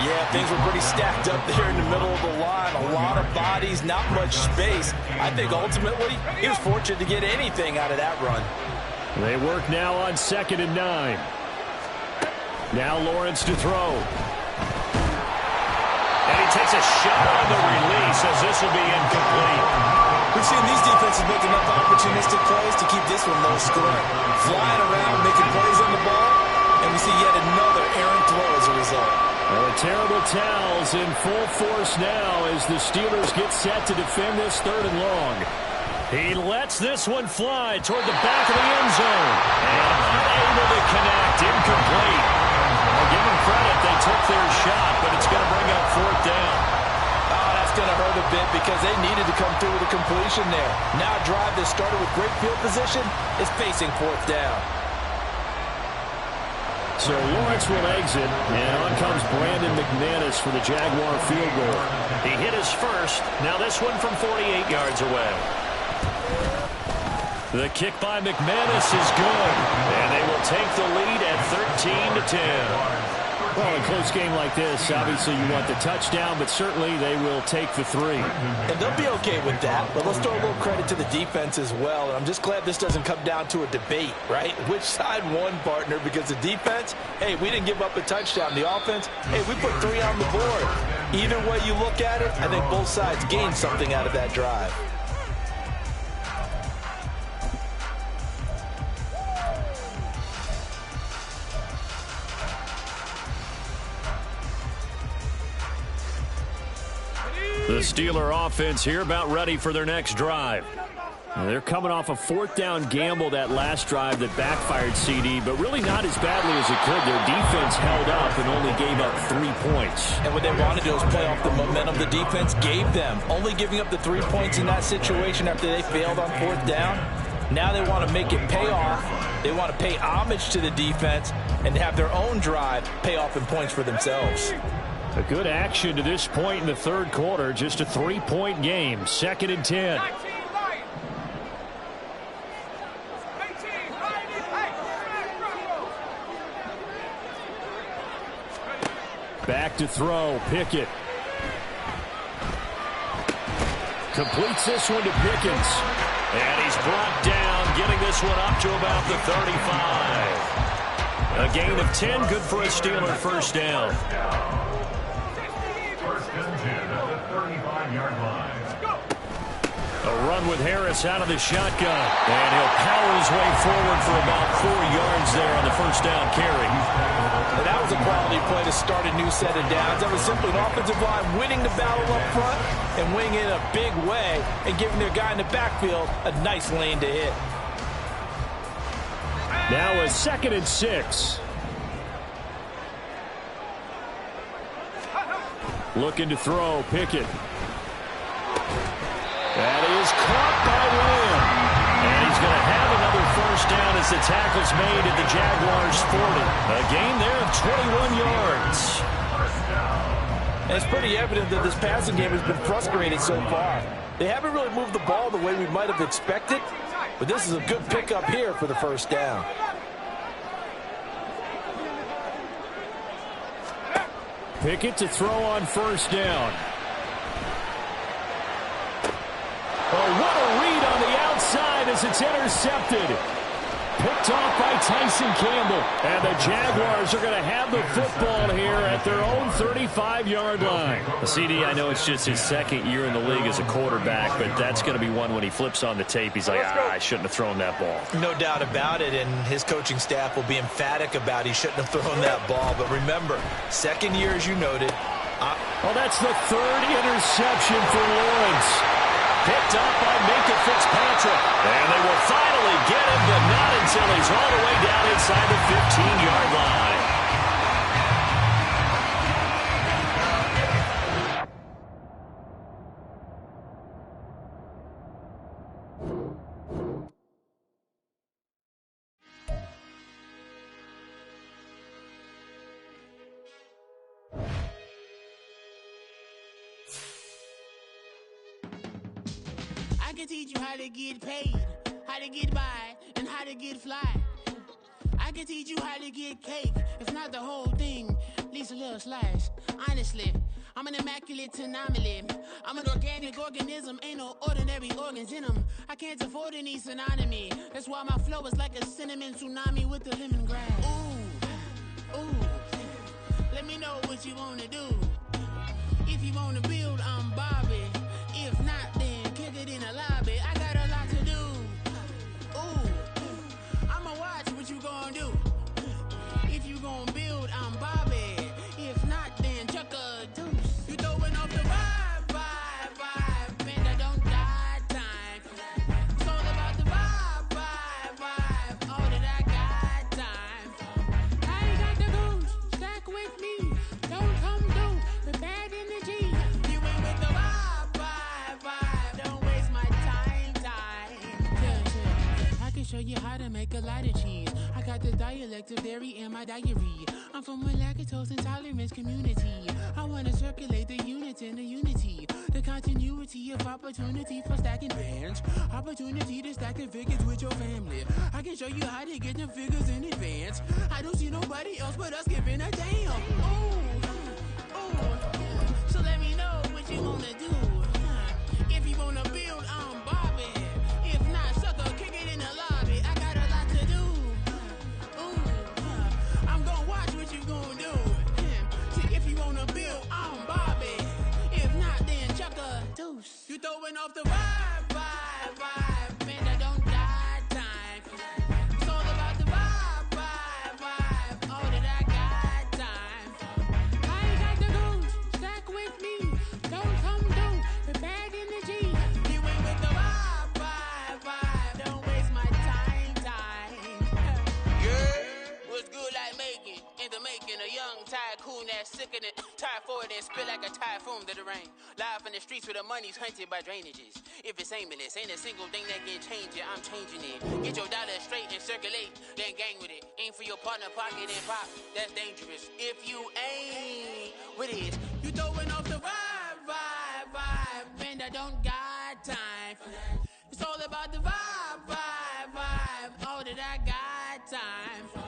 Yeah, things were pretty stacked up there in the middle of the line. A lot of bodies, not much space. I think ultimately he was fortunate to get anything out of that run. They work now on 2nd and 9. Now Lawrence to throw. And he takes a shot on the release as this will be incomplete. We've seen these defenses make enough opportunistic plays to keep this one low scoring. Flying around, making plays on the ball, and we see yet another errant throw as a result. Well, the terrible towels in full force now as the Steelers get set to defend this 3rd and long. He lets this one fly toward the back of the end zone. And unable to connect. Incomplete. I'll give them credit. They took their shot, but it's going to bring up 4th down. Oh, that's going to hurt a bit because they needed to come through with a completion there. Now a drive that started with great field position is facing 4th down. So Lawrence will exit, and on comes Brandon McManus for the Jaguar field goal. He hit his first. Now this one from 48 yards away. The kick by McManus is good, and they will take the lead at 13-10. Well, in a close game like this, obviously you want the touchdown, but certainly they will take the 3. And they'll be okay with that, but let's throw a little credit to the defense as well. And I'm just glad this doesn't come down to a debate, right? Which side won, partner? Because the defense, hey, we didn't give up a touchdown. The offense, hey, we put 3 on the board. Either way you look at it, I think both sides gained something out of that drive. The Steeler offense here about ready for their next drive. They're coming off a 4th down gamble that last drive that backfired CD, but really not as badly as it could. Their defense held up and only gave up 3 points. And what they wanted to do was play off the momentum the defense gave them. Only giving up the 3 points in that situation after they failed on 4th down. Now they want to make it pay off. They want to pay homage to the defense and have their own drive pay off in points for themselves. A good action to this point in the 3rd quarter. Just a 3-point game. 2nd and 10. Back to throw. Pickett. Completes this one to Pickens. And he's brought down, getting this one up to about the 35. A gain of 10, good for a Steeler 1st down. 1st and 10 at the 35-yard line. A run with Harris out of the shotgun. And he'll power his way forward for about 4 yards there on the 1st down carry. And that was a quality play to start a new set of downs. That was simply an offensive line winning the battle up front and winning it in a big way and giving their guy in the backfield a nice lane to hit. Now a 2nd and 6. Looking to throw. Pickett. That is caught by Lamb. And he's going to have another 1st down as the tackle's made at the Jaguars' 40. A gain there of 21 yards. And it's pretty evident that this passing game has been frustrated so far. They haven't really moved the ball the way we might have expected, but this is a good pickup here for the 1st down. Pickett to throw on 1st down. Oh, what a read on the outside as it's intercepted. Picked off by Tyson Campbell. And the Jaguars are going to have the football here at their own 35-yard line. CD, I know it's just his 2nd year in the league as a quarterback, but that's going to be one when he flips on the tape, he's like, I shouldn't have thrown that ball. No doubt about it, and his coaching staff will be emphatic about he shouldn't have thrown that ball. But remember, 2nd year, as you noted. Well, that's the 3rd interception for Lawrence. Picked up by Minka Fitzpatrick. And they will finally get him, but not until he's all the way down inside the 15-yard line. I can teach you how to get paid, how to get by, and how to get fly. I can teach you how to get cake, if not the whole thing, at least a little slice. Honestly, I'm an immaculate anomaly. I'm an organic organism, ain't no ordinary organs in them. I can't afford any synonymy. That's why my flow is like a cinnamon tsunami with the lemongrass. Ooh, ooh, let me know what you wanna do. If you wanna build, I'm Bobby. If not, then kick it in the lobby. you gonna do? If you gonna build, I'm Bobby. If not, then chuck a deuce. You throwing off the vibe. Man, I don't got time. It's all about the vibe. All that I got time. I ain't got the goose. Stack with me. Don't come through with bad energy. You ain't with the vibe. Don't waste my time. Yeah. I can show you how to make a lot of cheese. I got the dialect of dairy in my diary. I'm from a lactose intolerance community. I wanna circulate the units in the unity. The continuity of opportunity for stacking bands. Opportunity to stack the figures with your family. I can show you how to get the figures in advance. I don't see nobody else but us giving a damn. Ooh. So let me know what you wanna do. If you wanna build, I'm Bobby. If not, sucker, kick it in the lobby. I got a lot to do. I'm gonna watch what you gonna do. See, if you wanna build, I'm Bobby. If not, then chuck a deuce. You throwing off the vibe. Man, I don't got time. It's all about the vibe. All that I got time. I ain't got the goose. Stack with me. Don't come through with bad energy. You ain't with the vibe. Don't waste my time. Yeah. What's good like making? Into making a young tycoon that's sick in it. Tie forward and spill like a typhoon to the rain. Live in the streets where the money's hunted by drainages. If it's aimless, ain't a single thing that can change it. I'm changing it. Get your dollar straight and circulate, then gang with it. Aim for your partner, pocket and pop. That's dangerous. If you ain't with it, you throwing off the vibe. Man, I don't got time for that. It's all about the vibe. All that I got time for.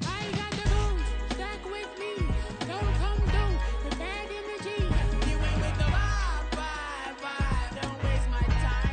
I ain't got the goose. Stack with me. Don't come through with bad energy. You ain't with the vibe. Don't waste my time.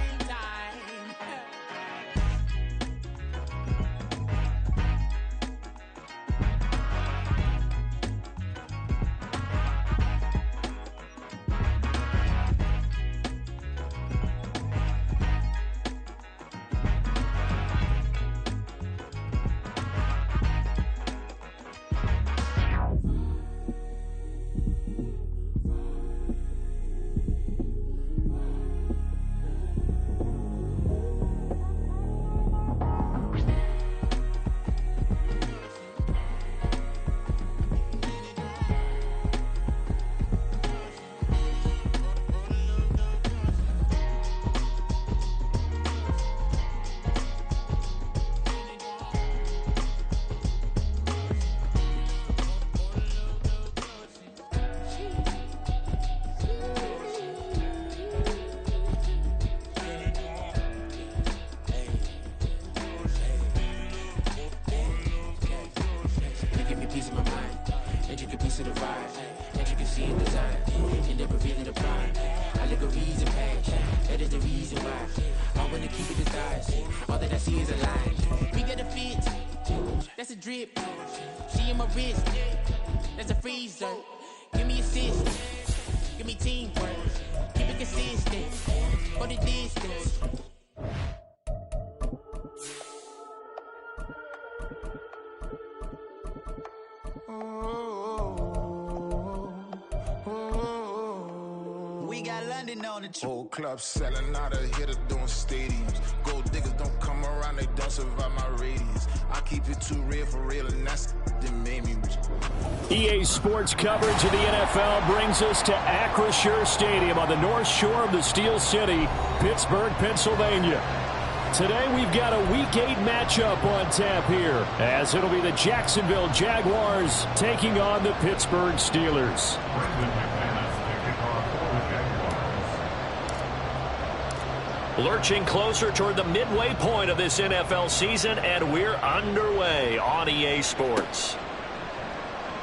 That's a drip. She in my wrist. That's a freezer. Give me assist. Give me teamwork. Keep it consistent. For the distance. We got London on the trip. Whole club selling out of here to doing stadiums. Gold diggers don't come around, they don't survive my radius. I keep it too real for real, and that's that made me rich. EA Sports coverage of the NFL brings us to Acrisure Stadium on the north shore of the Steel City, Pittsburgh, Pennsylvania. Today we've got a Week 8 matchup on tap here, as it'll be the Jacksonville Jaguars taking on the Pittsburgh Steelers. Lurching closer toward the midway point of this NFL season, and we're underway on EA Sports.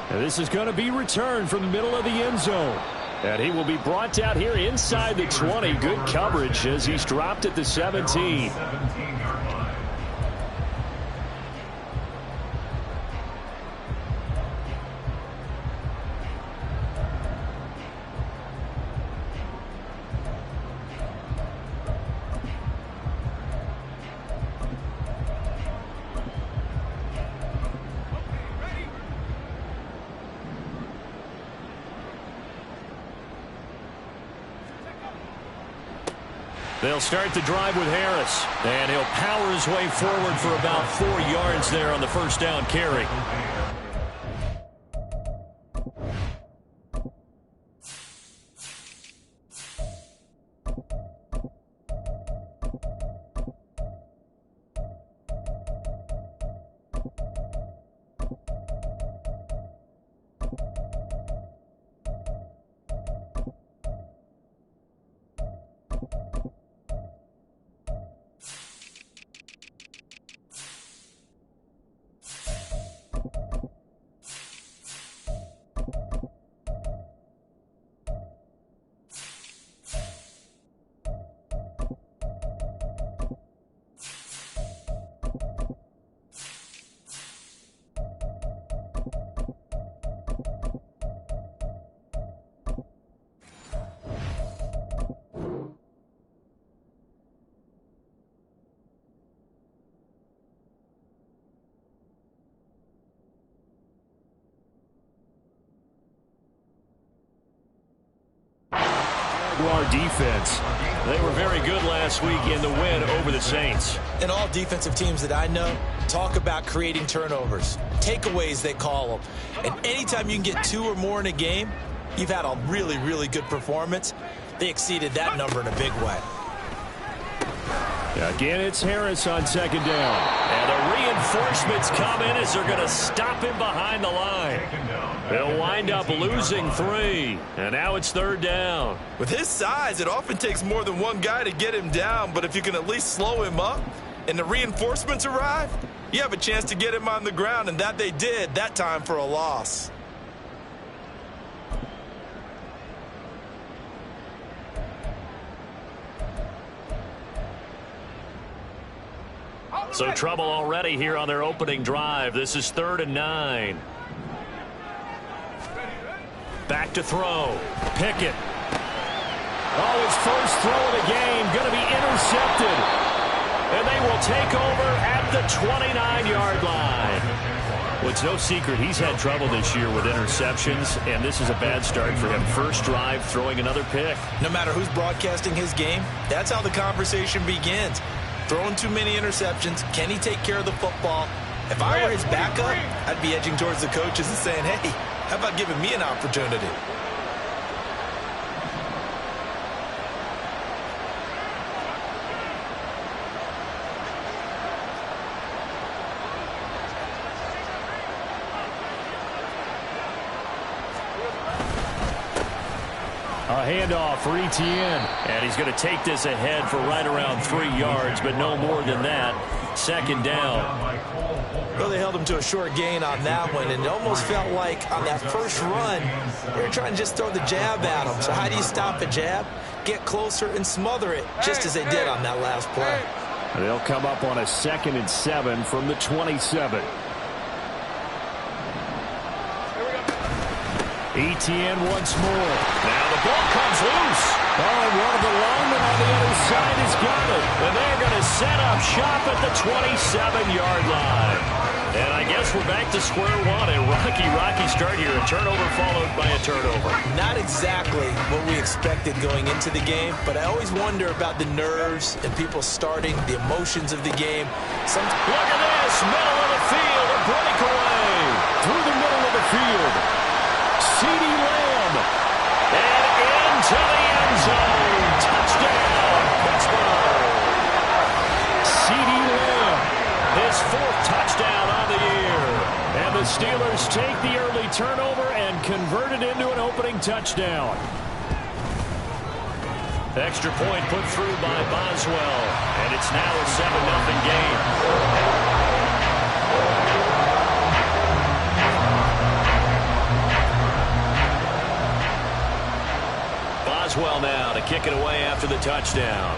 And this is going to be returned from the middle of the end zone. And he will be brought down here inside the 20. Good coverage as he's dropped at the 17. They'll start the drive with Harris, and he'll power his way forward for about 4 yards there on the first down carry. Jaguar defense. They were very good last week in the win over the Saints. And all defensive teams that I know talk about creating turnovers. Takeaways, they call them. And anytime you can get 2 or more in a game, you've had a really, really good performance. They exceeded that number in a big way. Again, it's Harris on second down. And the reinforcements come in as they're going to stop him behind the line. They'll wind up losing 3. And now it's third down. With his size, it often takes more than one guy to get him down. But if you can at least slow him up and the reinforcements arrive, you have a chance to get him on the ground. And that they did, that time for a loss. So trouble already here on their opening drive. This is 3rd and 9. Back to throw. Pickett. Oh, his first throw of the game going to be intercepted. And they will take over at the 29-yard line. Well, it's no secret he's had trouble this year with interceptions, and this is a bad start for him. First drive, throwing another pick. No matter who's broadcasting his game, that's how the conversation begins. Throwing too many interceptions. Can he take care of the football? If I were his backup, I'd be edging towards the coaches and saying, hey, how about giving me an opportunity? A handoff for Etienne. And he's going to take this ahead for right around 3 yards, but no more than that. Second down. Well, they held him to a short gain on that one, and it almost felt like on that first run, they were trying to just throw the jab at him. So how do you stop a jab? Get closer and smother it, just as they did on that last play. They'll come up on a 2nd and 7 from the 27. Etienne once more. Now the ball comes loose. Oh, and one of the linemen on the other side has got it. And they're going to set up shop at the 27-yard line. And I guess we're back to square one. A rocky start here. A turnover followed by a turnover. Not exactly what we expected going into the game, but I always wonder about the nerves and people starting, the emotions of the game. Look at this. Middle of the field. A breakaway. Through the middle of the field. CeeDee Lamb. And into the end zone. Touchdown, Pittsburgh. CeeDee Lamb. His 4th touchdown on the year. And the Steelers take the early turnover and convert it into an opening touchdown. Extra point put through by Boswell. And it's now a 7-0 game. Boswell now to kick it away after the touchdown.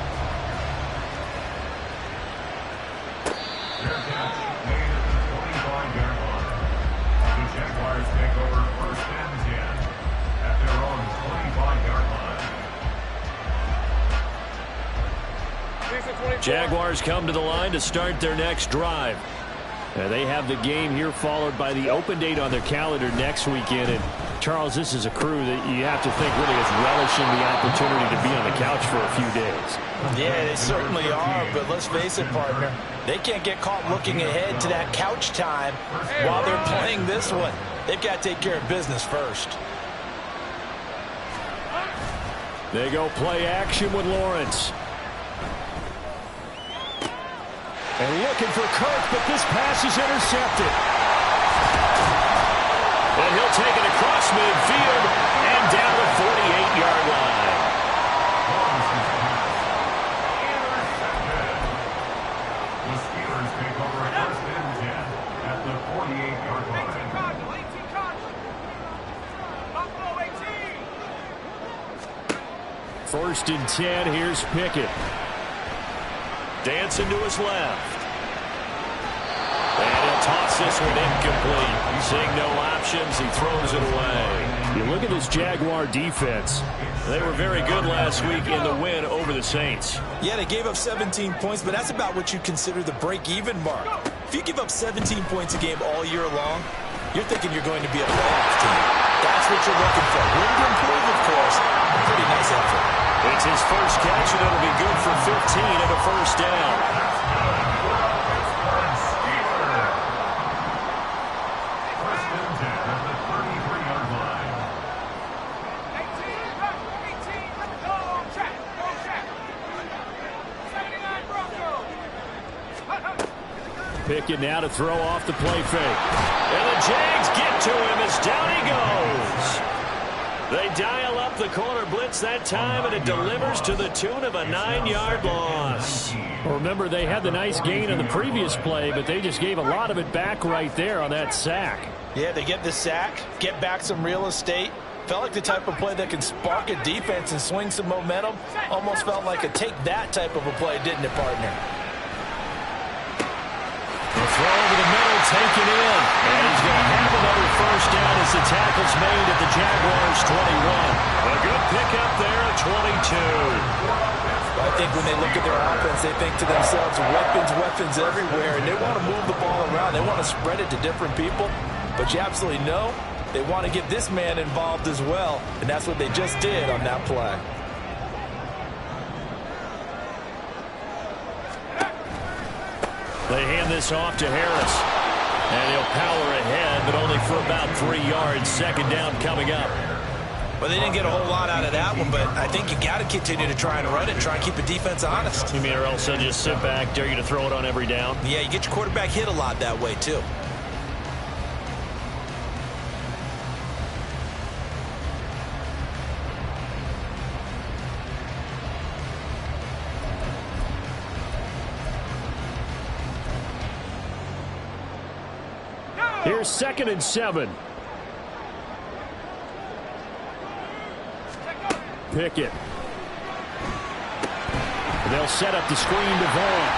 Jaguars take over 1st and 10 at their own 25-yard line. Jaguars come to the line to start their next drive. They have the game here followed by the open date on their calendar next weekend. And Charles, this is a crew that you have to think really is relishing the opportunity to be on the couch for a few days. Yeah, they certainly are, but let's face it, partner. They can't get caught looking ahead to that couch time while they're playing this one. They've got to take care of business first. They go play action with Lawrence. And looking for Kirk, but this pass is intercepted. And he'll take it across midfield and down the 48-yard line. The Steelers take over at 1st and 10 at the 48-yard line. 18 Cardinals. Buffalo 18. 1st and 10, here's Pickett. Dancing to his left. And he'll toss this one incomplete. Seeing no options, he throws it away. You look at this Jaguar defense. They were very good last week in the win over the Saints. Yeah, they gave up 17 points, but that's about what you consider the break-even mark. If you give up 17 points a game all year long, you're thinking you're going to be a playoff team. That's what you're looking for. Room to improve, of course. Pretty nice effort. It's his first catch, and it'll be good for 15 and a first down. Pickett now to throw off the play fake. And the Jags get to him as down he goes. They dial up the corner blitz that time, and it delivers to the tune of a 9-yard loss. Well, remember, they had the nice gain on the previous play, but they just gave a lot of it back right there on that sack. Yeah, they get the sack, get back some real estate. Felt like the type of play that can spark a defense and swing some momentum. Almost felt like a take-that type of a play, didn't it, partner? Throw over the middle, taken in. And he's going to have another first down as the tackle's made at the Jaguars' 21. A good pickup there at 22. I think when they look at their offense, they think to themselves, weapons everywhere, and they want to move the ball around. They want to spread it to different people. But you absolutely know they want to get this man involved as well, and that's what they just did on that play. They hand this off to Harris. And he'll power ahead, but only for about 3 yards. Second down coming up. Well, they didn't get a whole lot out of that one, but I think you got to continue to try and run it, try and keep the defense honest. You mean, or else they'll just sit back, dare you to throw it on every down? Yeah, you get your quarterback hit a lot that way, too. Here's 2nd and 7. Pickett. They'll set up the screen to Vaughn.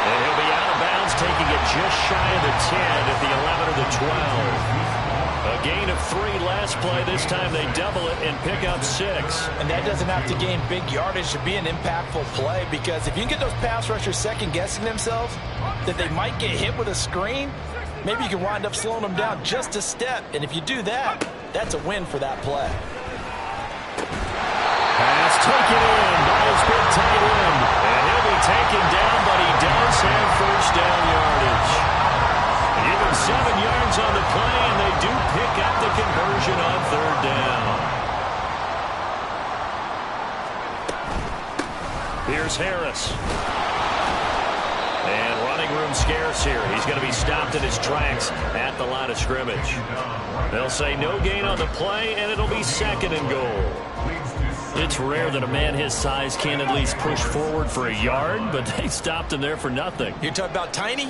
And he'll be out of bounds, taking it just shy of the 10 at the 11 or the 12. A gain of 3 last play. This time they double it and pick up 6. And that doesn't have to gain big yardage to be an impactful play, because if you can get those pass rushers second-guessing themselves that they might get hit with a screen, maybe you can wind up slowing them down just a step. And if you do that, that's a win for that play. Pass taken in by his big tight end. And he'll be taken down, but he does have first down yardage. Give him 7 yards on the play, and they do pick up the conversion on 3rd down. Here's Harris. And running room scarce here. He's going to be stopped in his tracks at the line of scrimmage. They'll say no gain on the play, and it'll be 2nd and goal. It's rare that a man his size can at least push forward for a yard, but they stopped him there for nothing. You're talking about Tiny?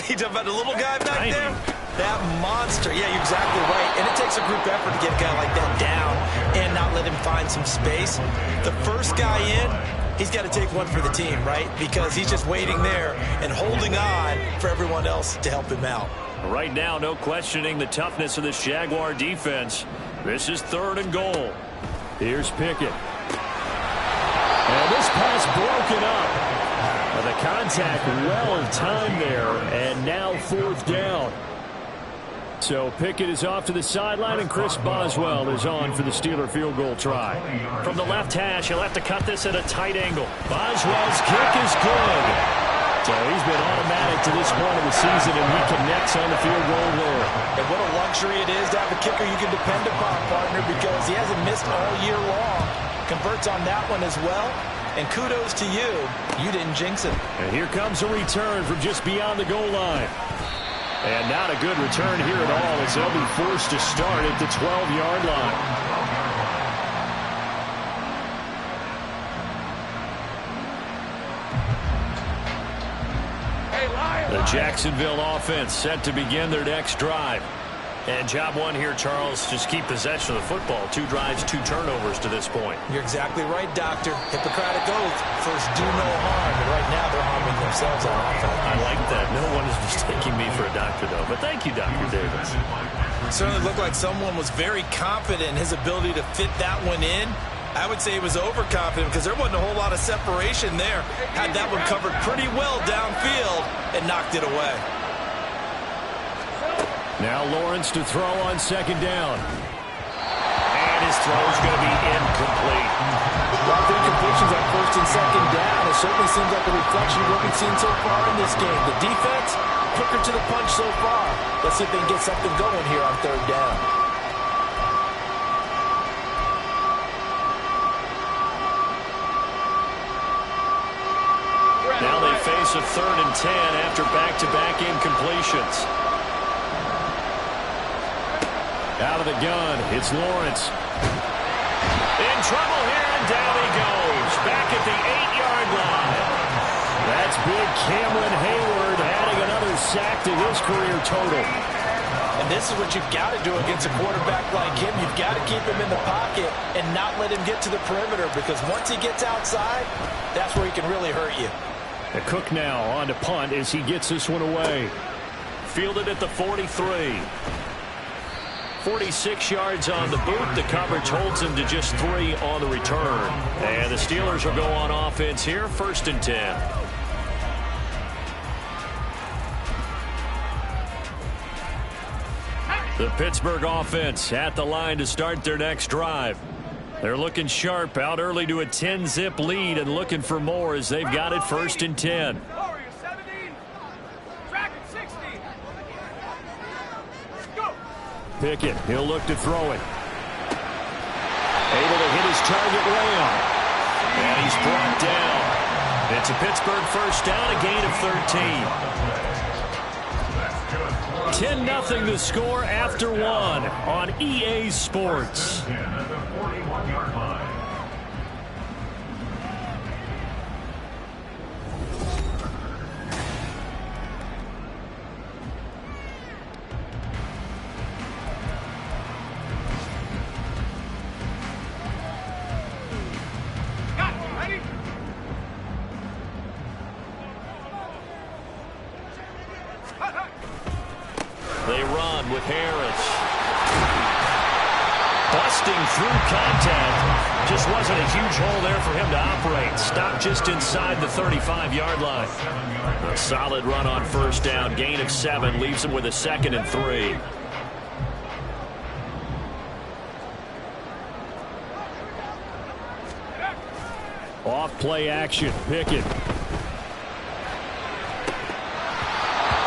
You talking about the little guy back there? That monster. Yeah, you're exactly right. And it takes a group effort to get a guy like that down and not let him find some space. The first guy in, he's got to take one for the team, right? Because he's just waiting there and holding on for everyone else to help him out. Right now, no questioning the toughness of this Jaguar defense. This is 3rd and goal. Here's Pickett. And this pass broken up. The contact well timed there, and now 4th down. So Pickett is off to the sideline, and Chris Boswell is on for the Steeler field goal try. From the left hash, he'll have to cut this at a tight angle. Boswell's kick is good. So he's been automatic to this point of the season, and he connects on the field goal there. And what a luxury it is to have a kicker you can depend upon, partner, because he hasn't missed all year long. Converts on that one as well. And kudos to you. You didn't jinx it. And here comes a return from just beyond the goal line. And not a good return here at all, as they'll be forced to start at the 12-yard line. The Jacksonville offense set to begin their next drive. And job one here, Charles, just keep possession of the football. 2 drives, 2 turnovers to this point. You're exactly right, Doctor. Hippocratic oath. First, do no harm. And right now, they're harming themselves on offense. I like that. No one is mistaking me for a doctor, though. But thank you, Dr. Davis. It certainly looked like someone was very confident in his ability to fit that one in. I would say he was overconfident because there wasn't a whole lot of separation there. Had that one covered pretty well downfield and knocked it away. Now Lawrence to throw on second down. And his throw is going to be incomplete. A lot of incompletions on first and second down. It certainly seems like a reflection of what we've seen so far in this game. The defense, quicker to the punch so far. Let's see if they can get something going here on third down. Now they face a 3rd and 10 after back-to-back incompletions. Out of the gun, it's Lawrence. In trouble here, and down he goes. Back at the 8-yard line. That's big Cameron Hayward adding another sack to his career total. And this is what you've got to do against a quarterback like him. You've got to keep him in the pocket and not let him get to the perimeter, because once he gets outside, that's where he can really hurt you. The Cook now on to punt as he gets this one away. Fielded at the 43. 46 yards on the boot. The coverage holds him to just 3 on the return. And the Steelers will go on offense here, 1st and 10. The Pittsburgh offense at the line to start their next drive. They're looking sharp, out early to a 10-zip lead and looking for more as they've got it 1st and 10. Pickett, he'll look to throw it. Able to hit his target, Lamb. And he's brought down. It's a Pittsburgh first down, a gain of 13. 10-0 the score after 1 on EA Sports. They run with Harris. Busting through contact. Just wasn't a huge hole there for him to operate. Stopped just inside the 35-yard line. A solid run on first down. Gain of 7. Leaves him with a 2nd and 3. Off play action. Pickett.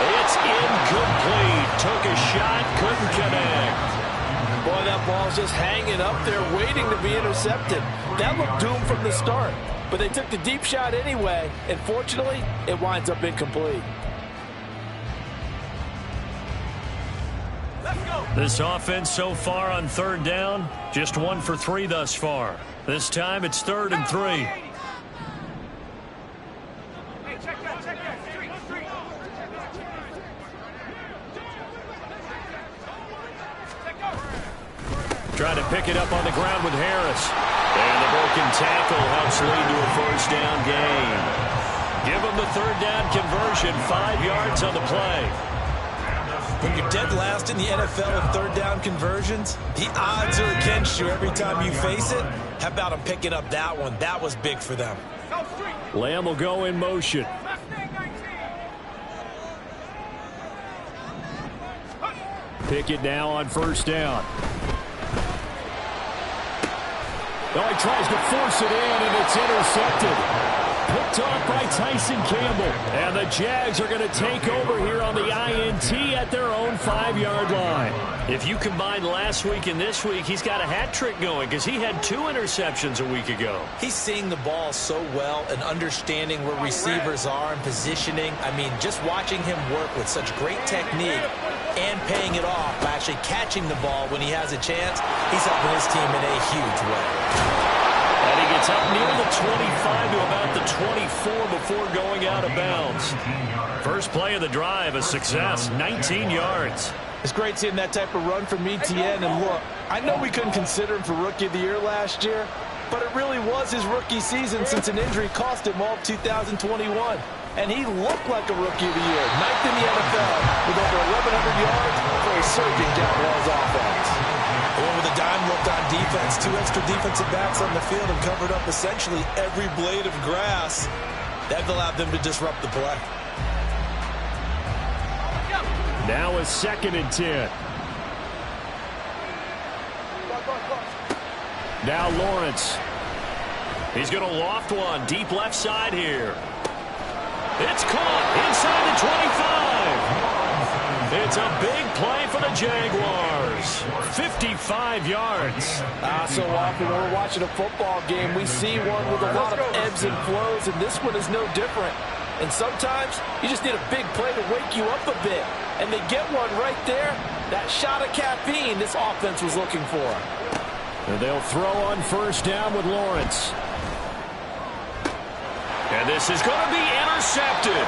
It's incomplete. Took a shot, couldn't connect. Boy, that ball's just hanging up there waiting to be intercepted. That looked doomed from the start. But they took the deep shot anyway, and fortunately, it winds up incomplete. This offense so far on 3rd down, just 1 for 3 thus far. This time it's 3rd and 3. Trying to pick it up on the ground with Harris. And the broken tackle helps lead to a first down gain. Give them the 3rd down conversion, 5 yards on the play. When you're dead last in the NFL in 3rd down conversions, the odds are against you every time you face it. How about them picking up that one? That was big for them. Lamb will go in motion. Pickett now on first down. Oh, he tries to force it in, and it's intercepted. Picked off by Tyson Campbell. And the Jags are going to take over here on the INT at their own 5-yard line. If you combine last week and this week, he's got a hat trick going because he had 2 interceptions a week ago. He's seeing the ball so well and understanding where receivers are and positioning. I mean, just watching him work with such great technique and paying it off by actually catching the ball when he has a chance, he's helping his team in a huge way. And he gets up near the 25 to about the 24 before going out of bounds. First play of the drive, a success, 19 yards. It's great seeing that type of run from ETN. And look, I know we couldn't consider him for Rookie of the Year last year, but it really was his rookie season since an injury cost him all of 2021. And he looked like a Rookie of the Year, 9th in the NFL with over 1,100 yards for a surging Jaguars offense. Well, with a dime look on defense, 2 extra defensive backs on the field and covered up essentially every blade of grass. That allowed them to disrupt the play. Now a 2nd and 10. Now Lawrence. He's going to loft one deep left side here. It's caught inside the 25. It's a big play for the Jaguars. 55 yards. So often when we're watching a football game, we see one with a lot of ebbs and flows, and this one is no different. And sometimes you just need a big play to wake you up a bit. And they get one right there. That shot of caffeine this offense was looking for. And they'll throw on first down with Lawrence. And this is going to be intercepted.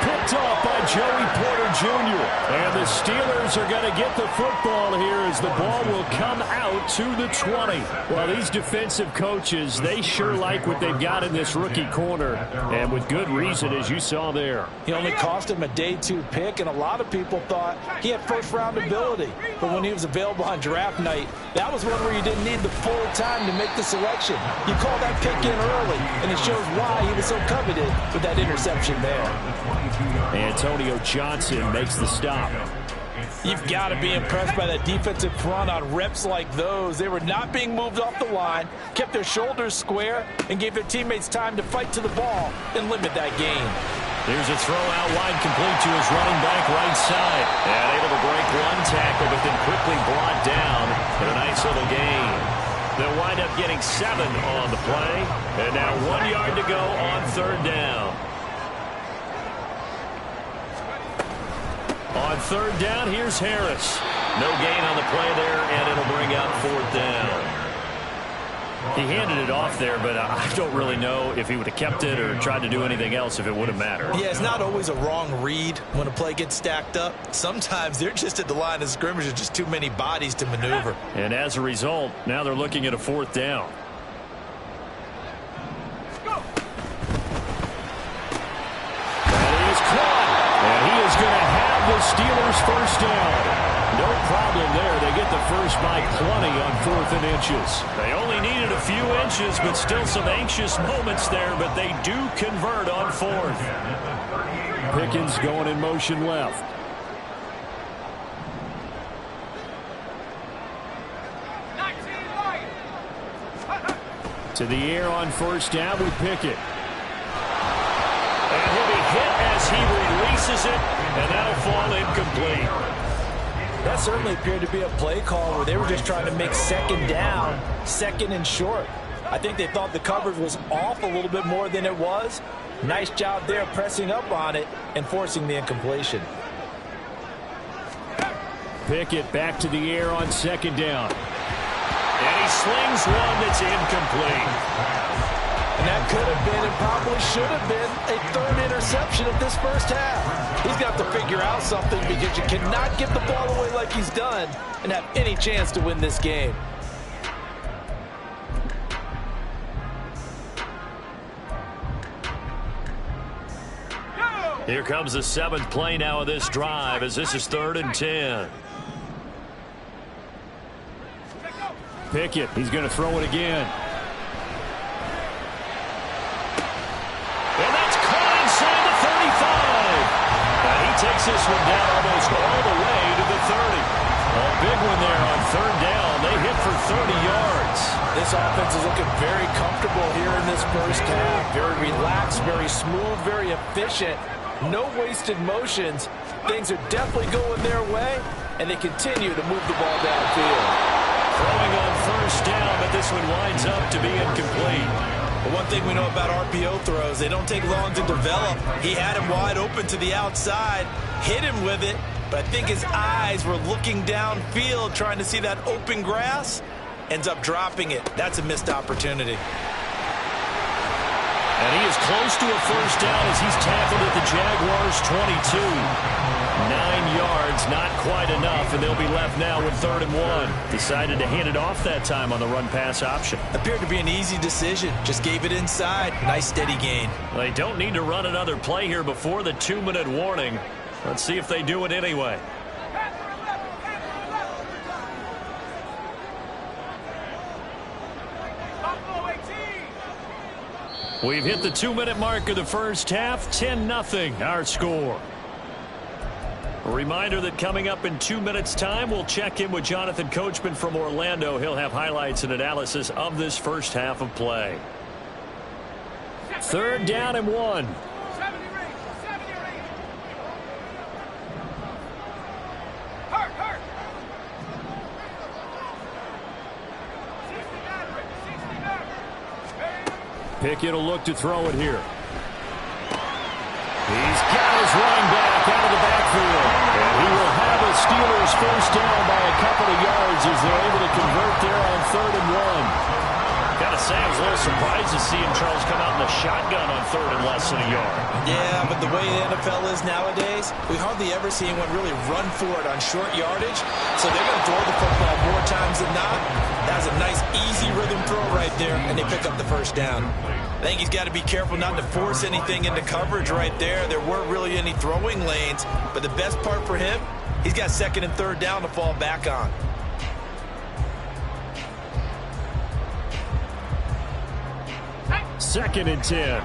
Picked off by Joey Porter Jr. And the Steelers are going to get the football here as the ball will come out to the 20. Well, these defensive coaches, they sure like what they've got in this rookie corner. And with good reason, as you saw there. He only cost him a day 2 pick, and a lot of people thought he had first-round ability. But when he was available on draft night, that was one where you didn't need the full time to make the selection. You call that pick in early, and it shows why he was so coveted with that interception there. Antonio Johnson makes the stop. You've got to be impressed by that defensive front on reps like those. They were not being moved off the line, kept their shoulders square, and gave their teammates time to fight to the ball and limit that gain. Here's a throw out wide, complete to his running back right side. And able to break one tackle, but then quickly brought down for a nice little gain. They'll wind up getting 7 on the play. And now 1 yard to go on third down. On third down, here's Harris. No gain on the play there, and it'll bring up fourth down. He handed it off there, but I don't really know if he would have kept it or tried to do anything else if it would have mattered. Yeah, it's not always a wrong read when a play gets stacked up. Sometimes they're just at the line of scrimmage with just too many bodies to maneuver. And as a result, now they're looking at a fourth down. That is caught. And he is going to have the Steelers first down. No problem there. They get the first by plenty on 4th and inches. They only needed a few inches, but still some anxious moments there, but they do convert on 4th. Pickens going in motion left. To the air on first down with Pickett. And he'll be hit as he releases it, and that'll fall incomplete. That certainly appeared to be a play call where they were just trying to make second down, second and short. I think they thought the coverage was off a little bit more than it was. Nice job there pressing up on it and forcing the incompletion. Pickett back to the air on second down. And he slings one that's incomplete. And that could have been and probably should have been a 3rd interception of this first half. He's got to figure out something because you cannot give the ball away like he's done and have any chance to win this game. Here comes the 7th play now of this drive as this is 3rd and 10. Pickett, he's going to throw it again. And that's caught inside the 35. He takes this one down almost all the way to the 30. This offense is looking very comfortable here in this first half. Very relaxed, very smooth, very efficient. No wasted motions. Things are definitely going their way, and they continue to move the ball downfield. Throwing on first down, but this one winds up to be incomplete. But one thing we know about RPO throws, they don't take long to develop. He had him wide open to the outside, hit him with it, but I think his eyes were looking downfield, trying to see that open grass. Ends up dropping it. That's a missed opportunity. And he is close to a first down as he's tackled at the Jaguars' 22. 9 yards, not quite enough, and they'll be left now with 3rd and 1. Decided to hand it off that time on the run-pass option. Appeared to be an easy decision. Just gave it inside. Nice steady gain. They don't need to run another play here before the 2-minute warning. Let's see if they do it anyway. We've hit the 2-minute mark of the first half. 10-0 our score. A reminder that coming up in 2 minutes' time, we'll check in with Jonathan Coachman from Orlando. He'll have highlights and analysis of this first half of play. 3rd down and 1. Pickett will look to throw it here. He's got his running back out of the backfield. And he will have a Steelers first down by a couple of yards as they're able to convert there on 3rd and 1. Gotta say, I was a little surprised to see him, Charles, come out in the shotgun on 3rd and less than a yard. Yeah, but the way the NFL is nowadays, we hardly ever see anyone really run for it on short yardage. So they're going to throw the football more times than not. That's a nice, easy rhythm throw right there, and they pick up the first down. I think he's got to be careful not to force anything into coverage right there. There weren't really any throwing lanes, but the best part for him, he's got 2nd and 3rd down to fall back on. Second and 10.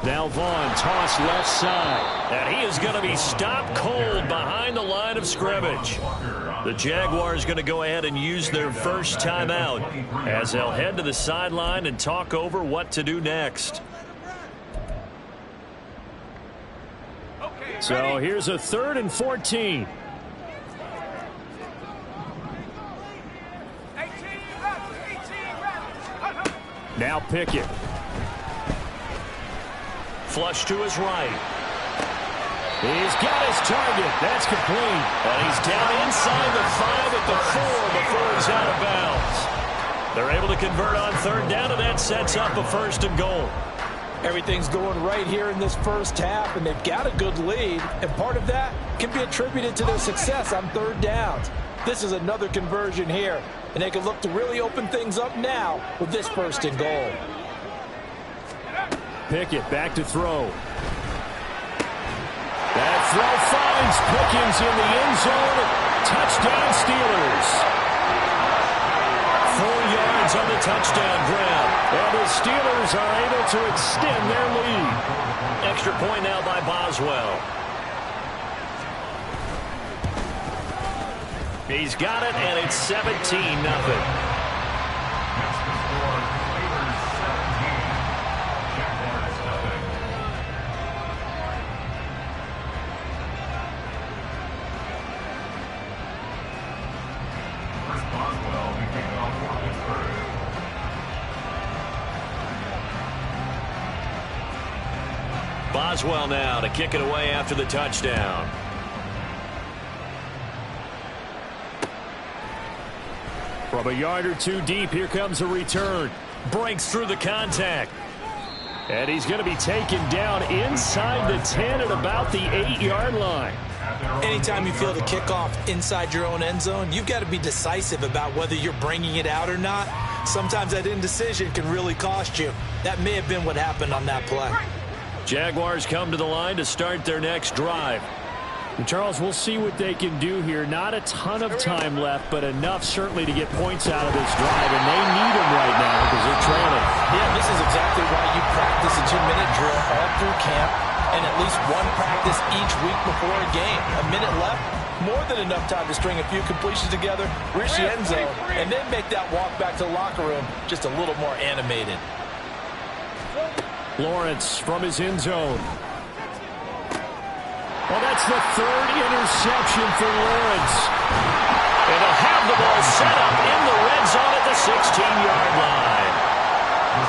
Now Vaughn tossed left side. And he is going to be stopped cold behind the line of scrimmage. The Jaguars going to go ahead and use their first timeout as they'll head to the sideline and talk over what to do next. So here's a 3rd and 14. Now Pickett. Flush to his right. He's got his target. That's complete. And he's down inside the 5 at the 4 before he's out of bounds. They're able to convert on 3rd down, and that sets up a 1st and goal. Everything's going right here in this first half, and they've got a good lead. And part of that can be attributed to their success on 3rd downs. This is another conversion here, and they can look to really open things up now with this 1st and goal. Pickett back to throw. That throw finds Pickens in the end zone. Touchdown Steelers. 4 yards on the touchdown grab. And the Steelers are able to extend their lead. Extra point now by Boswell. He's got it, and it's 17-0. Boswell now to kick it away after the touchdown. From a yard or two deep, here comes a return. Breaks through the contact. And he's going to be taken down inside the 10 at about the 8-yard line. Anytime you feel the kickoff inside your own end zone, you've got to be decisive about whether you're bringing it out or not. Sometimes that indecision can really cost you. That may have been what happened on that play. Jaguars come to the line to start their next drive. And Charles, we'll see what they can do here. Not a ton of time left, but enough certainly to get points out of this drive, and they need them right now because they're trailing. Yeah, this is exactly why you practice a 2-minute drill all through camp and at least one practice each week before a game. A minute left, more than enough time to string a few completions together, reach the end zone, and then make that walk back to the locker room just a little more animated. Lawrence from his end zone. Well, that's the third interception for Lawrence. And they'll have the ball set up in the red zone at the 16-yard line.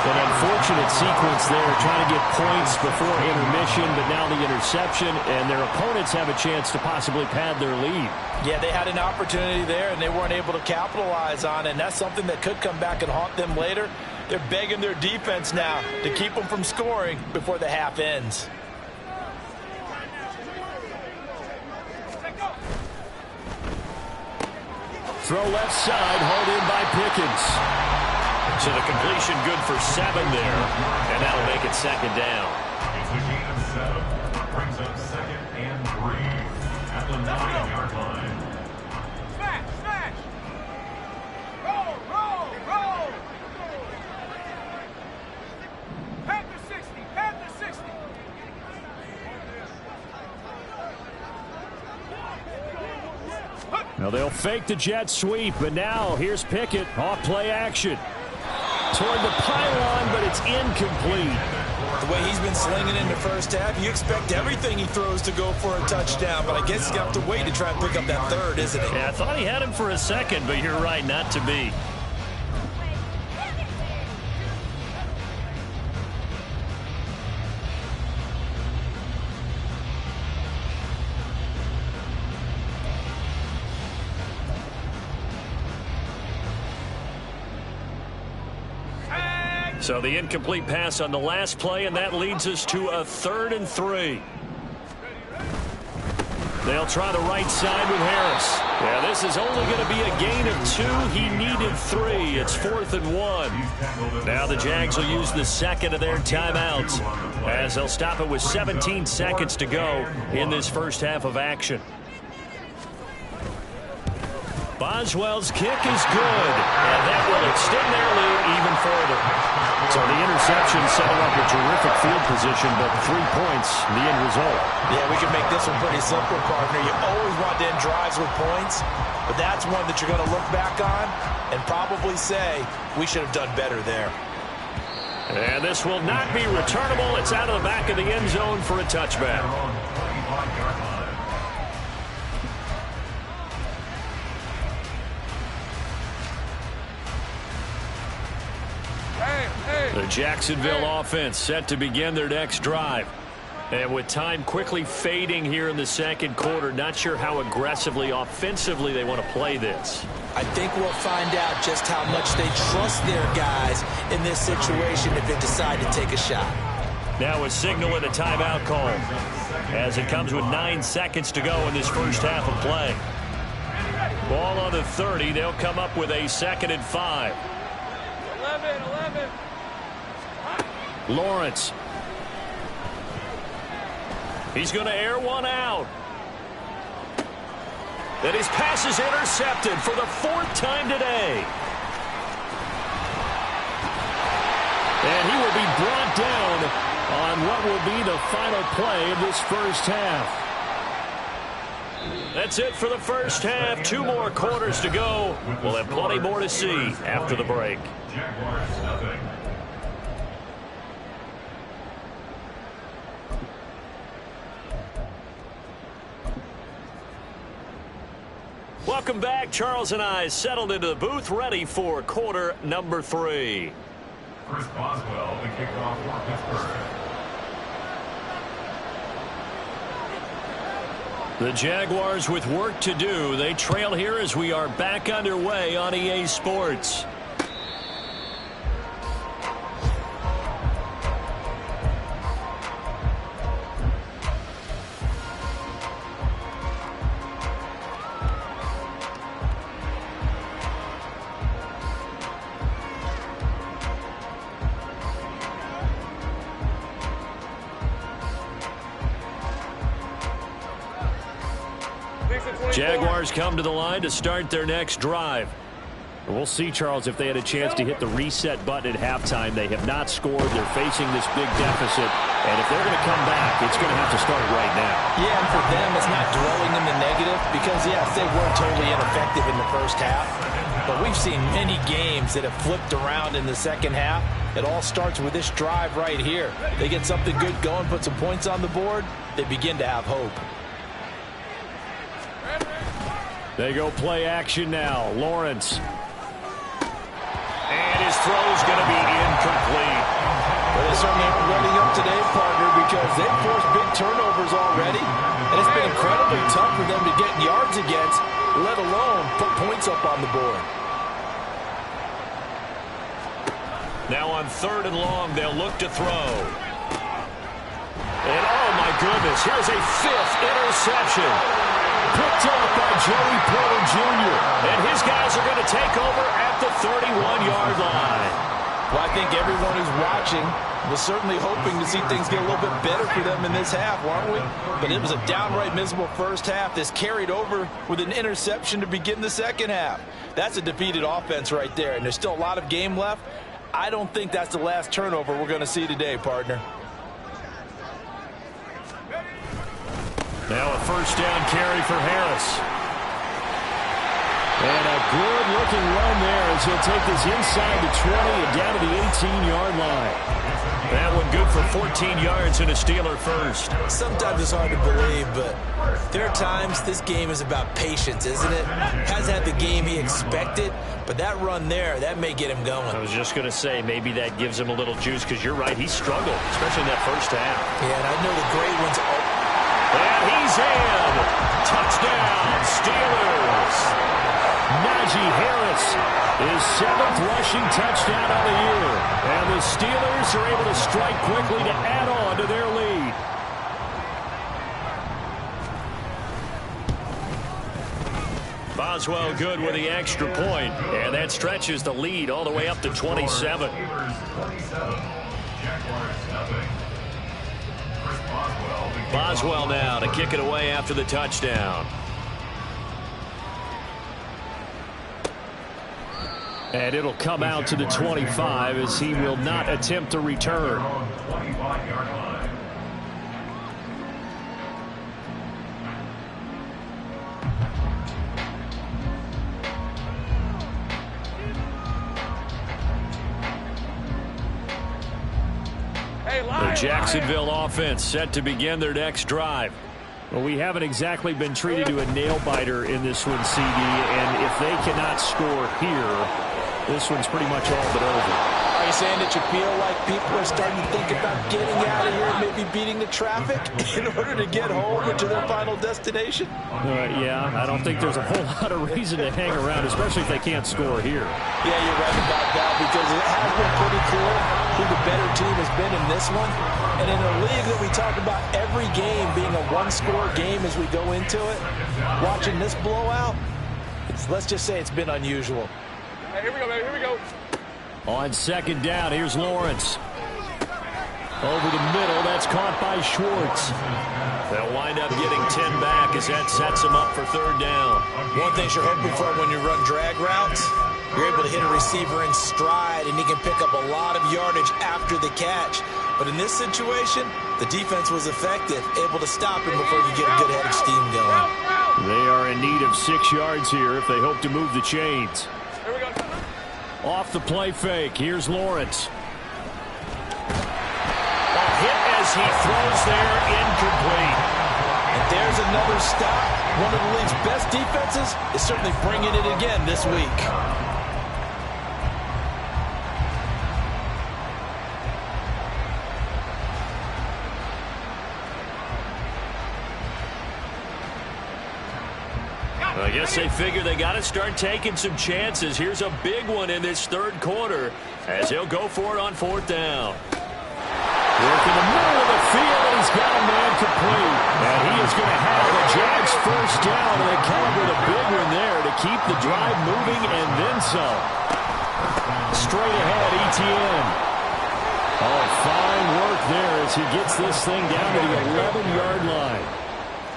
An unfortunate sequence there, trying to get points before intermission, but now the interception, and their opponents have a chance to possibly pad their lead. Yeah, they had an opportunity there, and they weren't able to capitalize on it, and that's something that could come back and haunt them later. They're begging their defense now to keep them from scoring before the half ends. Throw left side, hauled in by Pickens. So the completion good for 7 there, and that'll make it second down. It's a gain of 7. Brings up 2nd and 3 at the 9-yard line. Smash, smash. Roll, roll, roll. Panther 60, Panther 60. Now they'll fake the jet sweep, but now here's Pickett off play action. Toward the pylon, but it's incomplete. The way he's been slinging in the first half, you expect everything he throws to go for a touchdown, but I guess he's going to have to wait to try and pick up that third, isn't he? Yeah, I thought he had him for a second, but you're right, not to be. So the incomplete pass on the last play, and that leads us to a 3rd and 3. They'll try the right side with Harris. Yeah, this is only going to be a gain of 2. He needed 3. It's 4th and 1. Now the Jags will use the second of their timeouts as they'll stop it with 17 seconds to go in this first half of action. Boswell's kick is good, and that will extend their lead even further. So the interception setting up a terrific field position, but 3 points, the end result. Yeah, we can make this one pretty simple, partner. You always want to end drives with points, but that's one that you're going to look back on and probably say, we should have done better there. And this will not be returnable. It's out of the back of the end zone for a touchback. The Jacksonville offense set to begin their next drive. And with time quickly fading here in the second quarter, not sure how aggressively, offensively they want to play this. I think we'll find out just how much they trust their guys in this situation if they decide to take a shot. Now a signal and a timeout call as it comes with 9 seconds to go in this first half of play. Ball on the 30. They'll come up with a 2nd and 5. 11. Lawrence. He's going to air one out. And his pass is intercepted for the 4th time today. And he will be brought down on what will be the final play of this first half. That's it for the first half. 2 more quarters to go. We'll have plenty more to see after the break. Jaguars, nothing. Welcome back. Charles and I settled into the booth, ready for quarter number 3. Chris Boswell, the kickoff for Pittsburgh. The Jaguars with work to do. They trail here as we are back underway on EA Sports. Jaguars come to the line to start their next drive. We'll see, Charles, if they had a chance to hit the reset button at halftime. They have not scored. They're facing this big deficit. And if they're going to come back, it's going to have to start right now. Yeah, and for them, it's not dwelling in the negative because, yes, they weren't totally ineffective in the first half. But we've seen many games that have flipped around in the second half. It all starts with this drive right here. They get something good going, put some points on the board, they begin to have hope. They go play action now. Lawrence. And his throw's going to be incomplete. Well, they certainly aren't running up today, partner, because they've forced big turnovers already. And it's been incredibly tough for them to get yards against, let alone put points up on the board. Now on 3rd and long, they'll look to throw. And oh my goodness, here's a 5th interception. Picked up by Joey Porter Jr. And his guys are going to take over at the 31-yard line. Well, I think everyone who's watching was certainly hoping to see things get a little bit better for them in this half, weren't we? But it was a downright miserable first half. This carried over with an interception to begin the second half. That's a defeated offense right there, and there's still a lot of game left. I don't think that's the last turnover we're going to see today, partner. Now a 1st down carry for Harris. And a good-looking run there as he'll take this inside the 20 and down to the 18-yard line. That one good for 14 yards and a Steeler first. Sometimes it's hard to believe, but there are times this game is about patience, isn't it? Hasn't had the game he expected, but that run there, that may get him going. I was just going to say, maybe that gives him a little juice, because you're right, he struggled, especially in that first half. Yeah, and I know the great ones are... And he's in! Touchdown, Steelers! Najee Harris, his 7th rushing touchdown of the year. And the Steelers are able to strike quickly to add on to their lead. Boswell good with the extra point, and that stretches the lead all the way up to 27. Boswell now to kick it away after the touchdown. And it'll come out to the 25 as he will not attempt to return. The Jacksonville offense set to begin their next drive. Well, we haven't exactly been treated to a nail-biter in this one, CD, and if they cannot score here, this one's pretty much all but over. Are you saying that you feel like people are starting to think about getting out of here and maybe beating the traffic in order to get home or to their final destination? Yeah, I don't think there's a whole lot of reason to hang around, especially if they can't score here. Yeah, you're right about that, because it has been pretty clear who the better team has been in this one. And in a league that we talk about every game being a one-score game as we go into it, watching this blowout, let's just say it's been unusual. Hey, here we go, baby. Here we go. On 2nd down, here's Lawrence. Over the middle, that's caught by Schwartz. They'll wind up getting 10 back as that sets them up for 3rd down. One thing you're hoping for when you run drag routes, you're able to hit a receiver in stride, and he can pick up a lot of yardage after the catch. But in this situation, the defense was effective, able to stop him before you get a good head of steam going. They are in need of 6 yards here if they hope to move the chains. Off the play fake, here's Lawrence. A hit as he throws there, incomplete. And there's another stop. One of the league's best defenses is certainly bringing it again this week. I guess they figure they got to start taking some chances. Here's a big one in this 3rd quarter as he'll go for it on 4th down. Work in the middle of the field, and he's got a man complete. And he is going to have the Jags 1st down, and they come up with a big one there to keep the drive moving and then some. Straight ahead, ETN. Oh, fine work there as he gets this thing down to the 11-yard line.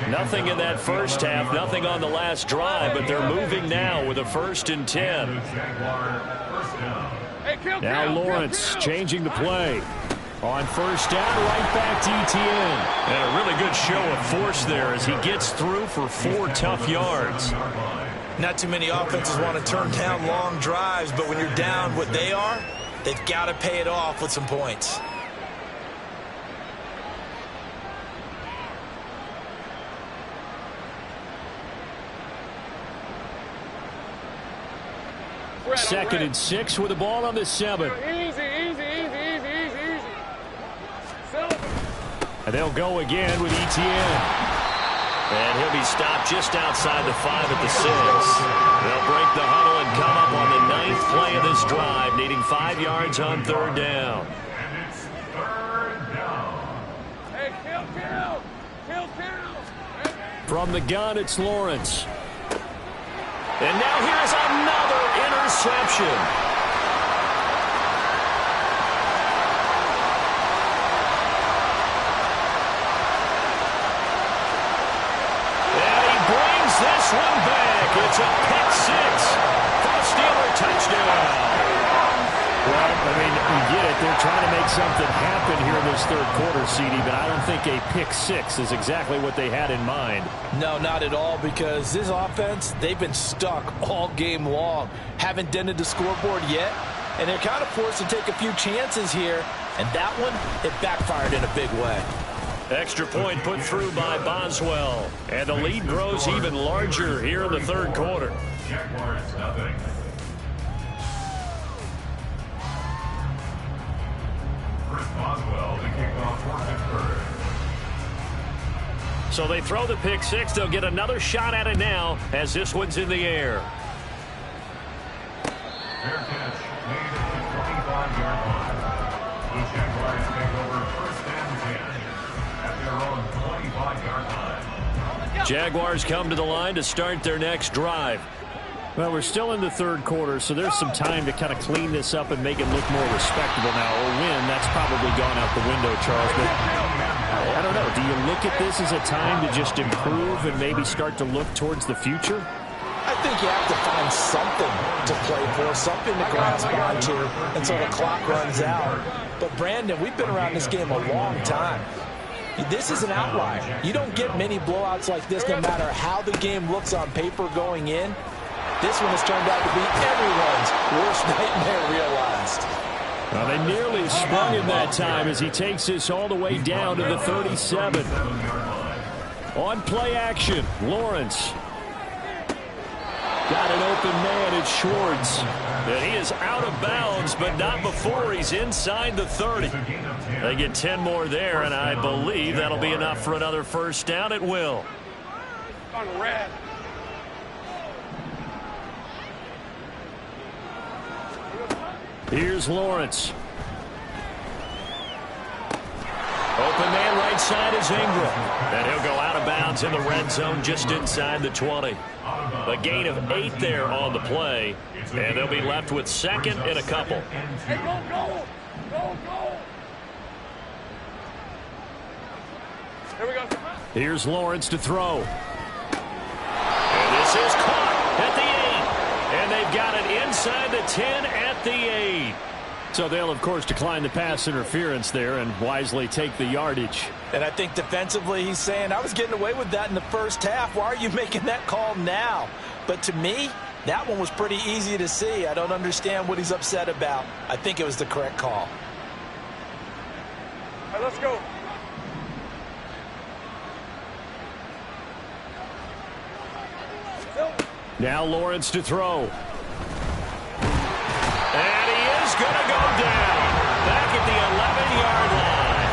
Nothing in that first half, nothing on the last drive, but they're moving now with a 1st and 10. Now Lawrence changing the play. On 1st down, right back to Etienne. And a really good show of force there as he gets through for 4 tough yards. Not too many offenses want to turn down long drives, but when you're down what they are, they've got to pay it off with some points. Second and 6 with the ball on the 7. And they'll go again with Etienne. And he'll be stopped just outside the 5 at the 6. They'll break the huddle and come up on the 9th play of this drive, needing 5 yards on 3rd down. And it's 3rd down. Hey, kill. From the gun, it's Lawrence. And now here's another interception. This one back. It's a pick 6 for the Steeler touchdown. Well, I mean, you get it. They're trying to make something happen here in this 3rd quarter, CD, but I don't think a pick 6 is exactly what they had in mind. No, not at all, because this offense, they've been stuck all game long. Haven't dented the scoreboard yet, and they're kind of forced to take a few chances here, and that one, it backfired in a big way. Extra point put through by Boswell. And the lead grows even larger here in the 3rd quarter. Jaguars nothing. Chris Boswell, the kickoff for Pittsburgh. So they throw the pick 6. They'll get another shot at it now as this one's in the air. Fair catch made at the 25-yard line. The Jaguars take over 1st and 10. Jaguars come to the line to start their next drive. Well, we're still in the 3rd quarter, so there's some time to kind of clean this up and make it look more respectable now. A win, that's probably gone out the window, Charles. But I don't know. Do you look at this as a time to just improve and maybe start to look towards the future? I think you have to find something to play for, something to grasp onto until the clock runs out. But, Brandon, we've been around this game a long time. This is an outlier. You don't get many blowouts like this no matter how the game looks on paper going in. This one has turned out to be everyone's worst nightmare realized. Well, they nearly sprung him that time as he takes this all the way down to the 37. On play action, Lawrence. Got an open man, it's Schwartz. And he is out of bounds, but not before he's inside the 30. They get 10 more there, and I believe that'll be enough for another 1st down. It will. On red. Here's Lawrence. Open man right side is Ingram. And he'll go out of bounds in the red zone just inside the 20. A gain of 8 there on the play. And they'll be left with 2nd and a couple. Hey, go. Here we go. Here's Lawrence to throw. And this is caught at the 8. And they've got it inside the 10 at the 8. So they'll, of course, decline the pass interference there and wisely take the yardage. And I think defensively he's saying, I was getting away with that in the first half. Why are you making that call now? But to me, that one was pretty easy to see. I don't understand what he's upset about. I think it was the correct call. All right, let's go. Now Lawrence to throw. And he is going to go down back at the 11-yard line.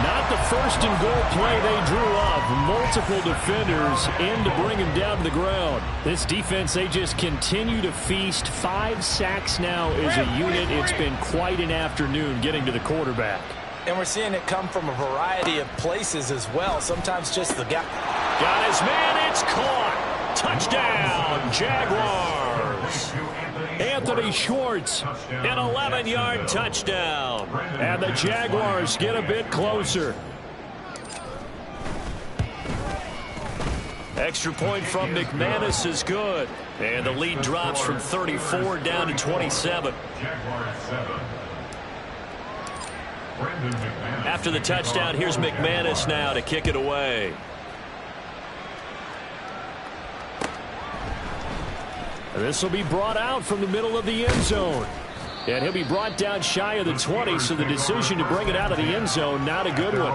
Not the 1st and goal play they drew up. Multiple defenders in to bring him down to the ground. This defense, they just continue to feast. 5 sacks now as a unit. It's been quite an afternoon getting to the quarterback. And we're seeing it come from a variety of places as well. Sometimes just the guy. Got his man. It's caught. Touchdown, Jaguars. Anthony Schwartz, an 11-yard touchdown. And the Jaguars get a bit closer. Extra point from McManus is good. And the lead drops from 34 down to 27. After the touchdown, here's McManus now to kick it away. This will be brought out from the middle of the end zone. And he'll be brought down shy of the 20, so the decision to bring it out of the end zone, not a good one.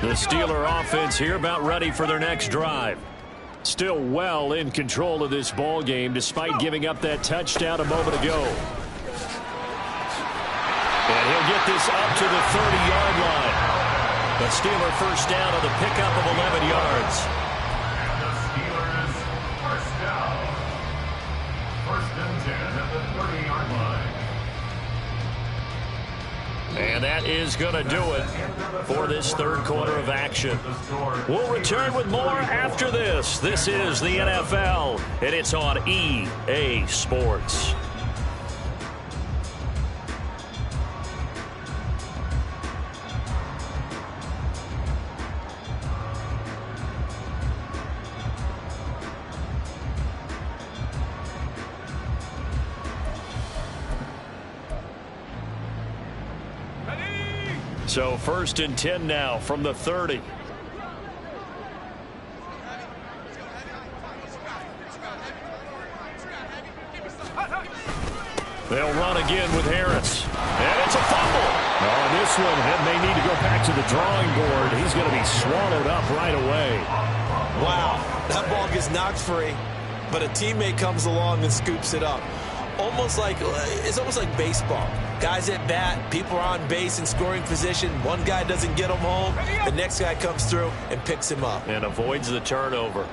The Steeler offense here about ready for their next drive. Still well in control of this ball game despite giving up that touchdown a moment ago. And he'll get this up to the 30-yard line. The Steeler first down on the pickup of 11 yards. And the Steelers first down. First and 10 at the 30-yard line. And that is going to do it for this third quarter of action. We'll return with more after this. This is the NFL, and it's on EA Sports. So first and 10 now from the 30. They'll run again with Harris. And it's a fumble. On this one, it may need to go back to the drawing board. He's going to be swallowed up right away. Wow, that ball gets knocked free, but a teammate comes along and scoops it up. It's almost like baseball. Guys at bat, people are on base in scoring position. One guy doesn't get him home. The next guy comes through and picks him up. And avoids the turnover.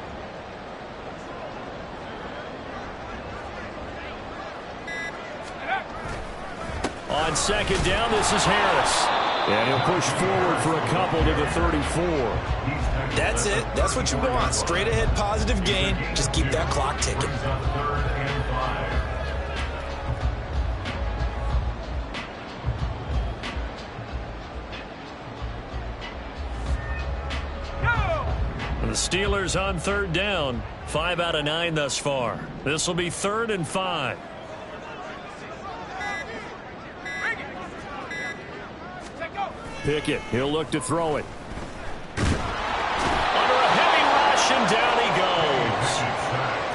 On second down, this is Harris. And he'll push forward for a couple to the 34. That's it. That's what you want. Straight ahead positive gain. Just keep that clock ticking. The Steelers on third down. 5 out of 9 thus far. This will be 3rd and 5. Pickett, he'll look to throw it. Under a heavy rush, and down he goes.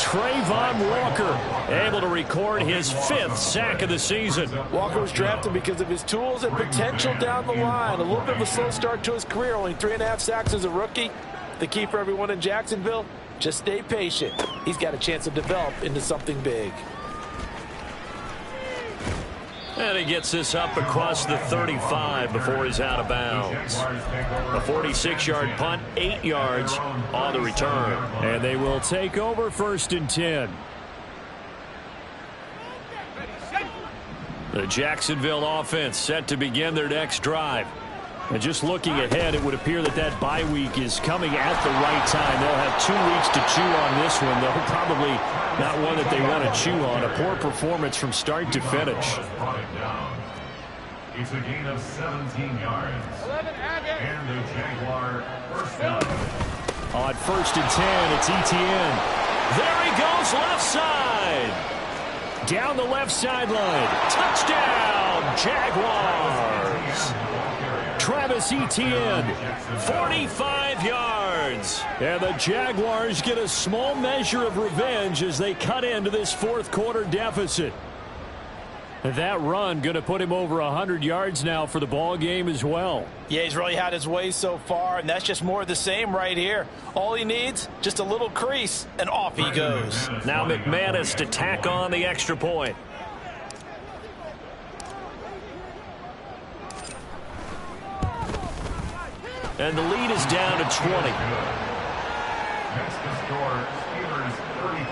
Trayvon Walker able to record his 5th sack of the season. Walker was drafted because of his tools and potential down the line. A little bit of a slow start to his career, only 3.5 sacks as a rookie. The key for everyone in Jacksonville, just stay patient. He's got a chance to develop into something big. And he gets this up across the 35 before he's out of bounds. A 46-yard punt, 8 yards on the return. And they will take over 1st and 10. The Jacksonville offense set to begin their next drive. And just looking ahead, it would appear that bye week is coming at the right time. They'll have 2 weeks to chew on this one, though probably not one that they want to chew on. A poor performance from start to finish. It's a gain of 17 yards. And the Jaguar first down. On 1st and 10, it's Etienne. There he goes, left side. Down the left sideline. Touchdown, Jaguars. Travis Etienne, 45 yards. And the Jaguars get a small measure of revenge as they cut into this 4th quarter deficit. That run going to put him over 100 yards now for the ball game as well. Yeah, he's really had his way so far, and that's just more of the same right here. All he needs, just a little crease, and off he goes. Now McManus to tack on the extra point. And the lead is down to 20. Next to score, Steelers 34,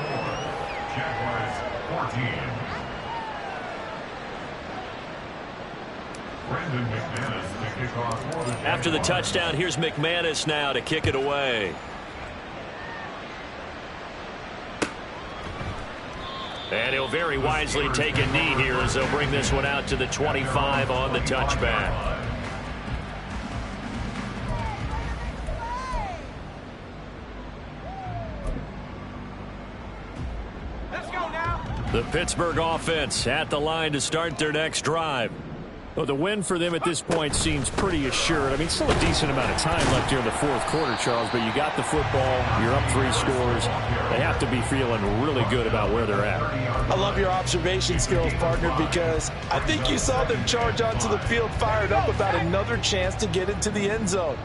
Jaguars 14. Brendan McManus to kick off for the Jaguars. After the touchdown, here's McManus now to kick it away. And he'll very wisely take a knee here as they'll bring this one out to the 25 on the touchback. Let's go now. The Pittsburgh offense at the line to start their next drive. Well, the win for them at this point seems pretty assured. I mean, still a decent amount of time left here in the fourth quarter, Charles, but you got the football, you're up 3 scores. They have to be feeling really good about where they're at. I love your observation skills, partner, because I think you saw them charge onto the field fired up about another chance to get into the end zone.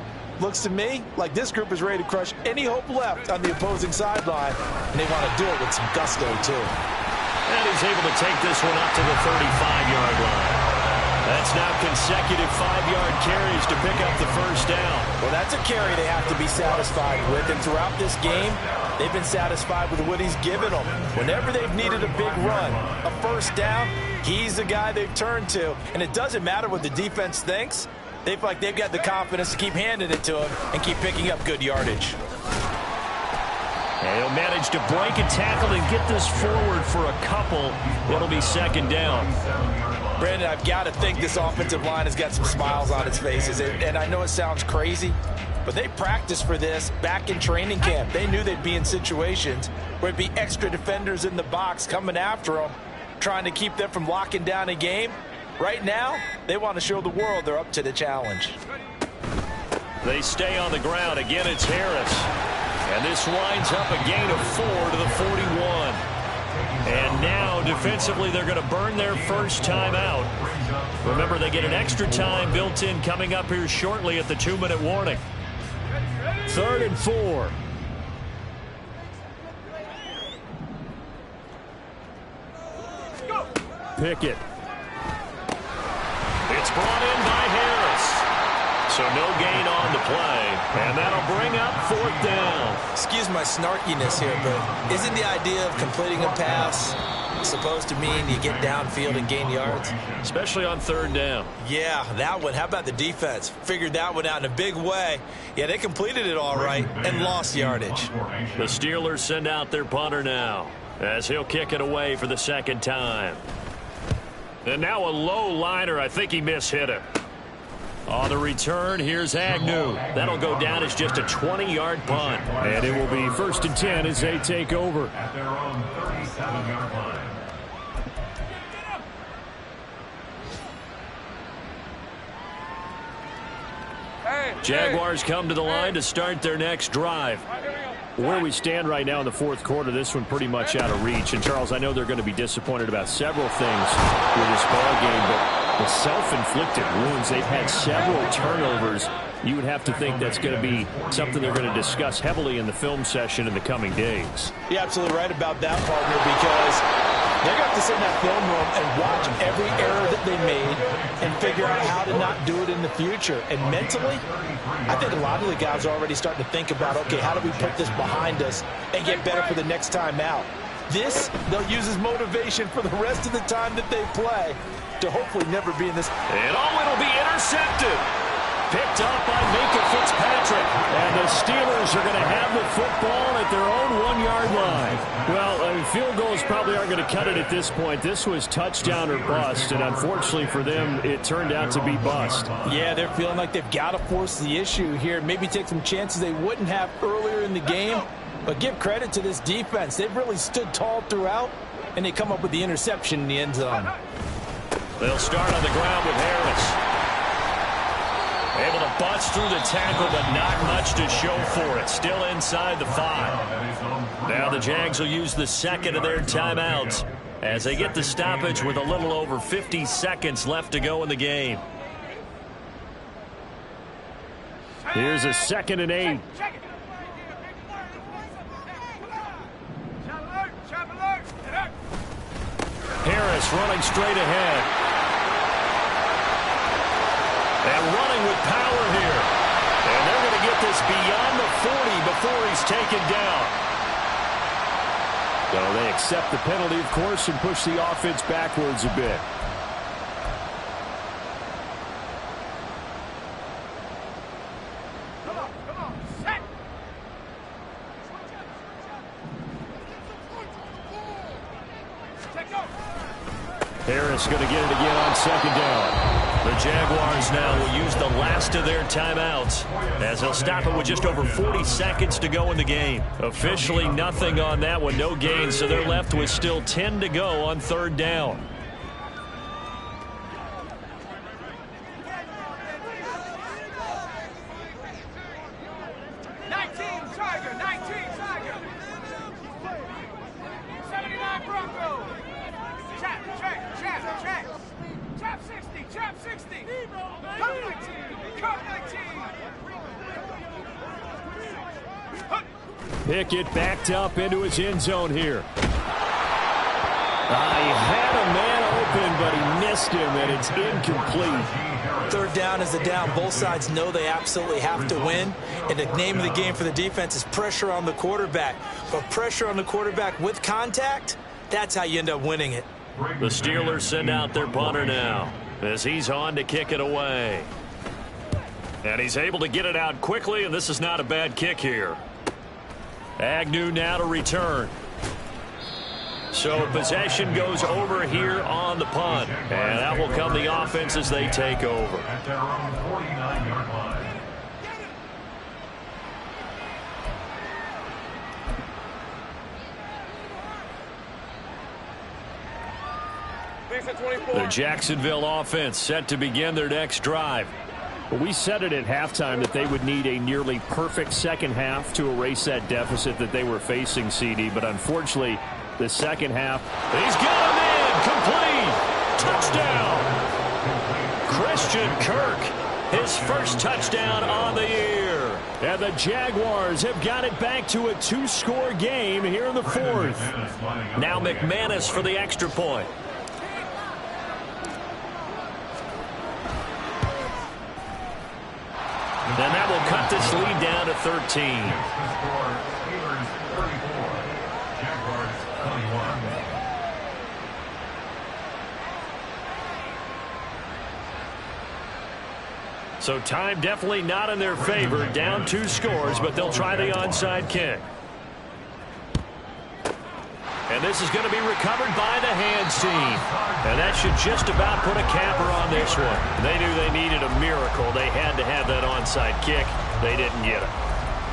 Looks to me like this group is ready to crush any hope left on the opposing sideline, and they want to do it with some gusto, too. And he's able to take this one up to the 35-yard line. That's now consecutive 5-yard carries to pick up the first down. Well, that's a carry they have to be satisfied with. And throughout this game, they've been satisfied with what he's given them. Whenever they've needed a big run, a first down, he's the guy they've turned to. And it doesn't matter what the defense thinks. They feel like they've got the confidence to keep handing it to him and keep picking up good yardage. And he'll manage to break a tackle and get this forward for a couple. It'll be second down. Brandon, I've got to think this offensive line has got some smiles on its faces. And I know it sounds crazy, but they practiced for this back in training camp. They knew they'd be in situations where it'd be extra defenders in the box coming after them, trying to keep them from locking down a game. Right now, they want to show the world they're up to the challenge. They stay on the ground. Again, it's Harris. And this winds up a gain of 4 to the 41. And now, defensively, they're going to burn their first time out. Remember, they get an extra time built in coming up here shortly at the 2-minute warning. 3rd and 4. Pickett. It's brought in by Harris. So no gain on the play. And that'll bring up 4th down. Excuse my snarkiness here, but isn't the idea of completing a pass supposed to mean you get downfield and gain yards? Especially on 3rd down. Yeah, that one. How about the defense? Figured that one out in a big way. Yeah, they completed it all right and lost yardage. The Steelers send out their punter now as he'll kick it away for the 2nd time. And now a low liner. I think he mishit it. On the return, here's Agnew. That'll go down as just a 20-yard punt. And it will be 1st and 10 as they take over. At their own 37-yard line. Jaguars come to the line to start their next drive. Where we stand right now in the 4th quarter, this one pretty much out of reach. And, Charles, I know they're going to be disappointed about several things with this ball game, but the self-inflicted wounds, they've had several turnovers. You would have to think that's going to be something they're going to discuss heavily in the film session in the coming days. You're absolutely right about that, partner, because they're going to have to sit in that film room and watch every error that they made and figure out how to not do it in the future. And mentally, I think a lot of the guys are already starting to think about, okay, how do we put this behind us and get better for the next time out? This, they'll use as motivation for the rest of the time that they play to hopefully never be in this. And it'll be intercepted. Picked up by Minka Fitzpatrick. And the Steelers are going to have the football at their own 1-yard line. Well, field goals probably aren't going to cut it at this point. This was touchdown or bust, and unfortunately for them, it turned out to be bust. Yeah, they're feeling like they've got to force the issue here. Maybe take some chances they wouldn't have earlier in the game. But give credit to this defense. They've really stood tall throughout, and they come up with the interception in the end zone. They'll start on the ground with Harris. Able to bust through the tackle, but not much to show for it. Still inside the 5. Now the Jags will use the 2nd of their timeouts as they get the stoppage with a little over 50 seconds left to go in the game. Here's a 2nd and 8. Harris running straight ahead. And running with power here. And they're going to get this beyond the 40 before he's taken down. So they accept the penalty, of course, and push the offense backwards a bit. Harris going to get it again on second down. The Jaguars now will use the last of their timeouts as they'll stop it with just over 40 seconds to go in the game. Officially nothing on that one, no gain, so they're left with still 10 to go on third down. Pickett backed up into his end zone here. He had a man open, but he missed him, and it's incomplete. Third down is the down. Both sides know they absolutely have to win, and the name of the game for the defense is pressure on the quarterback. But pressure on the quarterback with contact, that's how you end up winning it. The Steelers send out their punter now as he's on to kick it away. And he's able to get it out quickly, and this is not a bad kick here. Agnew now to return. So possession goes over here on the punt. And that will come the offense as they take over. At their own 49-yard line. The Jacksonville offense set to begin their next drive. Well, we said it at halftime that they would need a nearly perfect second half to erase that deficit that they were facing, CD. But unfortunately, the second half, he's got him in. Complete. Touchdown. Christian Kirk, his first touchdown on the year. And the Jaguars have got it back to a 2-score game here in the fourth. Now McManus for the extra point. And that will cut this lead down to 13. So time definitely not in their favor. Down 2 scores, but they'll try the onside kick. And this is going to be recovered by the hands team. And that should just about put a capper on this one. They knew they needed a miracle. They had to have that onside kick. They didn't get it.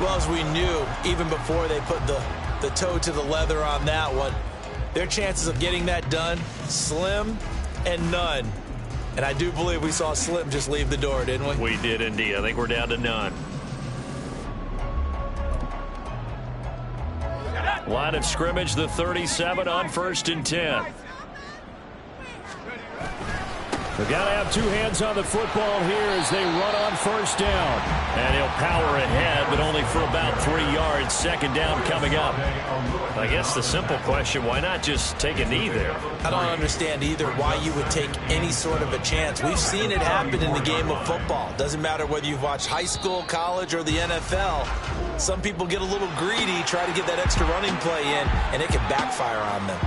Well, as we knew, even before they put the toe to the leather on that one, their chances of getting that done, slim and none. And I do believe we saw Slim just leave the door, didn't we? We did indeed. I think we're down to none. Line of scrimmage, the 37 on 1st and 10. They've got to have 2 hands on the football here as they run on 1st down. And he'll power ahead, but only for about 3 yards. 2nd down coming up. I guess the simple question, why not just take a knee there? I don't understand either why you would take any sort of a chance. We've seen it happen in the game of football. Doesn't matter whether you've watched high school, college, or the NFL. Some people get a little greedy, try to get that extra running play in, and it can backfire on them.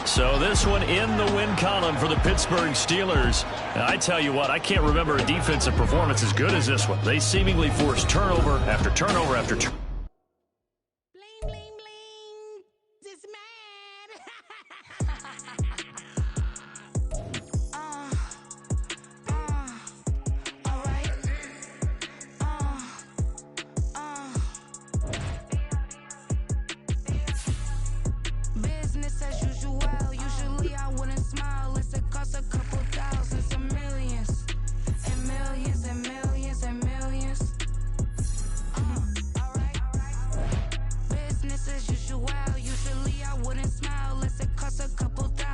So this one in the win column for the Pittsburgh Steelers. And I tell you what, I can't remember a defensive performance as good as this one. They seemingly forced turnover after turnover after turnover.